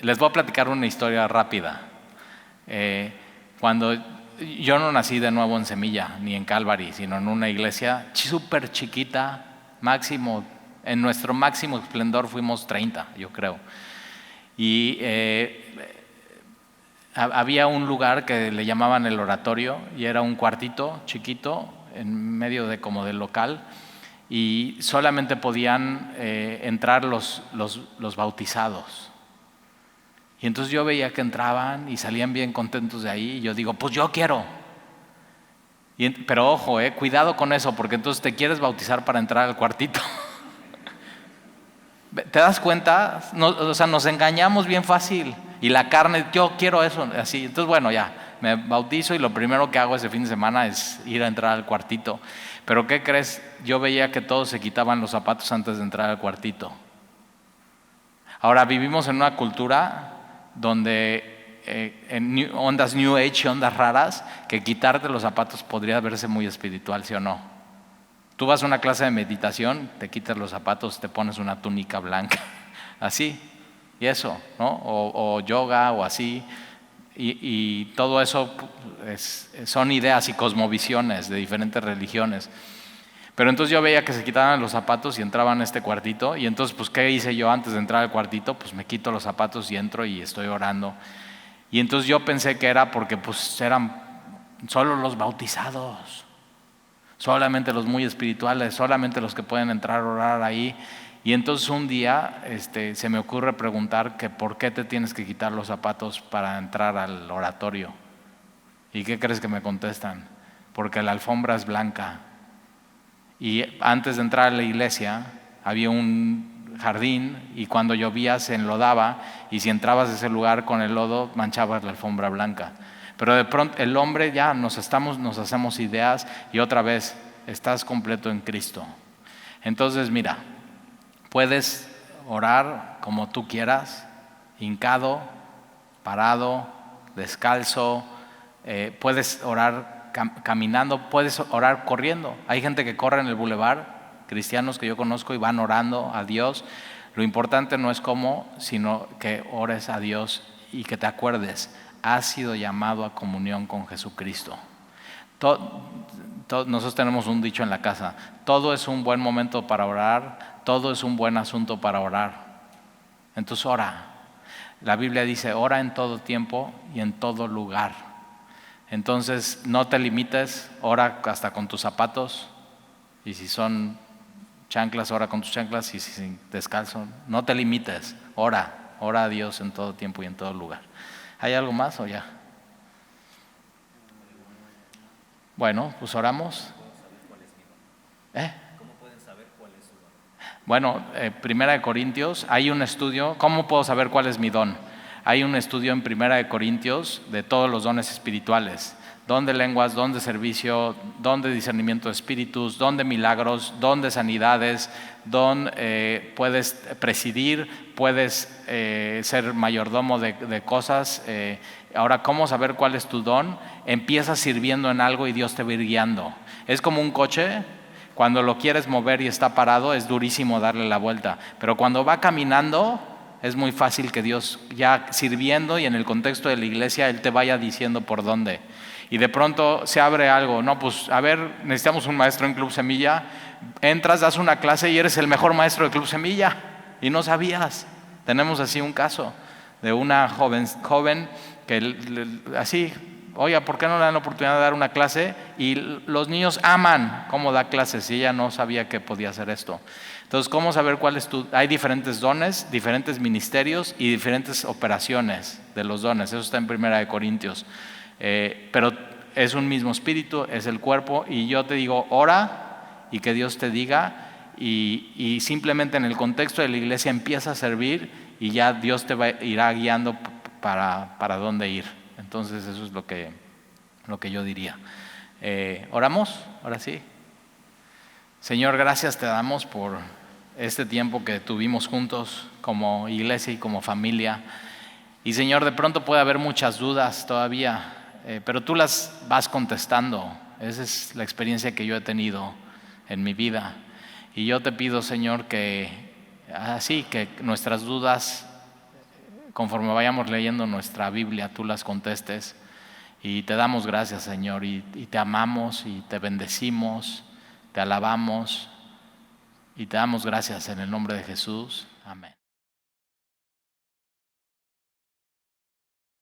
les voy a platicar una historia rápida. Cuando yo no nací de nuevo en Semilla, ni en Calvary, sino en una iglesia súper chiquita, máximo, en nuestro máximo esplendor fuimos 30, yo creo. Y había un lugar que le llamaban el oratorio y era un cuartito chiquito en medio de como del local y solamente podían entrar los bautizados. Y entonces yo veía que entraban y salían bien contentos de ahí y yo digo, pues yo quiero. Pero ojo, cuidado con eso, porque entonces te quieres bautizar para entrar al cuartito. ¿Te das cuenta? O sea, nos engañamos bien fácil. Y la carne, yo quiero eso, así. Entonces, bueno, ya, me bautizo y lo primero que hago ese fin de semana es ir a entrar al cuartito. Pero ¿qué crees? Yo veía que todos se quitaban los zapatos antes de entrar al cuartito. Ahora, vivimos en una cultura donde en ondas New Age y ondas raras, que quitarte los zapatos podría verse muy espiritual, ¿sí o no? Tú vas a una clase de meditación, te quitas los zapatos, te pones una túnica blanca, así, y eso, ¿no? O yoga o así, y todo eso son ideas y cosmovisiones de diferentes religiones. Pero entonces yo veía que se quitaban los zapatos y entraban a este cuartito, y entonces pues ¿qué hice yo antes de entrar al cuartito? Pues me quito los zapatos y entro y estoy orando. Y entonces yo pensé que era porque pues eran solo los bautizados, solamente los muy espirituales, solamente los que pueden entrar a orar ahí. Y entonces un día se me ocurre preguntar que ¿por qué te tienes que quitar los zapatos para entrar al oratorio? ¿Y qué crees que me contestan? Porque la alfombra es blanca. Y antes de entrar a la iglesia había un jardín y cuando llovía se enlodaba y si entrabas a ese lugar con el lodo manchabas la alfombra blanca. Pero de pronto el hombre ya nos hacemos ideas y otra vez estás completo en Cristo. Entonces mira, puedes orar como tú quieras, hincado, parado, descalzo, puedes orar caminando, puedes orar corriendo. Hay gente que corre en el bulevar, cristianos que yo conozco y van orando a Dios. Lo importante no es cómo, sino que ores a Dios y que te acuerdes, has sido llamado a comunión con Jesucristo. Nosotros tenemos un dicho en la casa, todo es un buen momento para orar, todo es un buen asunto para orar. Entonces ora. La Biblia dice, ora en todo tiempo y en todo lugar. Entonces no te limites, ora hasta con tus zapatos, y si son chanclas, ora con tus chanclas, y si descalzo, no te limites, ora a Dios en todo tiempo y en todo lugar. ¿Hay algo más o ya? Bueno, pues oramos. ¿Cómo pueden saber cuál es su don? Bueno, Primera de Corintios, hay un estudio, ¿cómo puedo saber cuál es mi don? Hay un estudio en Primera de Corintios de todos los dones espirituales, don de lenguas, don de servicio, don de discernimiento de espíritus, don de milagros, don de sanidades, don puedes presidir, puedes ser mayordomo de cosas. Ahora, ¿cómo saber cuál es tu don? Empiezas sirviendo en algo y Dios te va a ir guiando. Es como un coche. Cuando lo quieres mover y está parado, es durísimo darle la vuelta. Pero cuando va caminando, es muy fácil que Dios, ya sirviendo y en el contexto de la iglesia, Él te vaya diciendo por dónde. Y de pronto se abre algo, no, pues a ver, necesitamos un maestro en Club Semilla. Entras, das una clase y eres el mejor maestro de Club Semilla. Y no sabías. Tenemos así un caso de una joven que así, oiga, ¿por qué no le dan la oportunidad de dar una clase? Y los niños aman cómo da clases y ella no sabía que podía hacer esto. Entonces, ¿cómo saber cuál es tu? Hay diferentes dones, diferentes ministerios y diferentes operaciones de los dones. Eso está en Primera de Corintios. Pero es un mismo espíritu, es el cuerpo. Y yo te digo, ora y que Dios te diga. Y simplemente en el contexto de la iglesia empieza a servir y ya Dios te irá guiando para dónde ir. Entonces, eso es lo que yo diría. ¿Oramos? Ahora sí. Señor, gracias te damos por este tiempo que tuvimos juntos como iglesia y como familia. Y Señor, de pronto puede haber muchas dudas todavía, pero tú las vas contestando. Esa es la experiencia que yo he tenido en mi vida. Y yo te pido, Señor, que nuestras dudas, conforme vayamos leyendo nuestra Biblia, tú las contestes Y te damos gracias, Señor, y te amamos y te bendecimos, te alabamos y te damos gracias en el nombre de Jesús. Amén.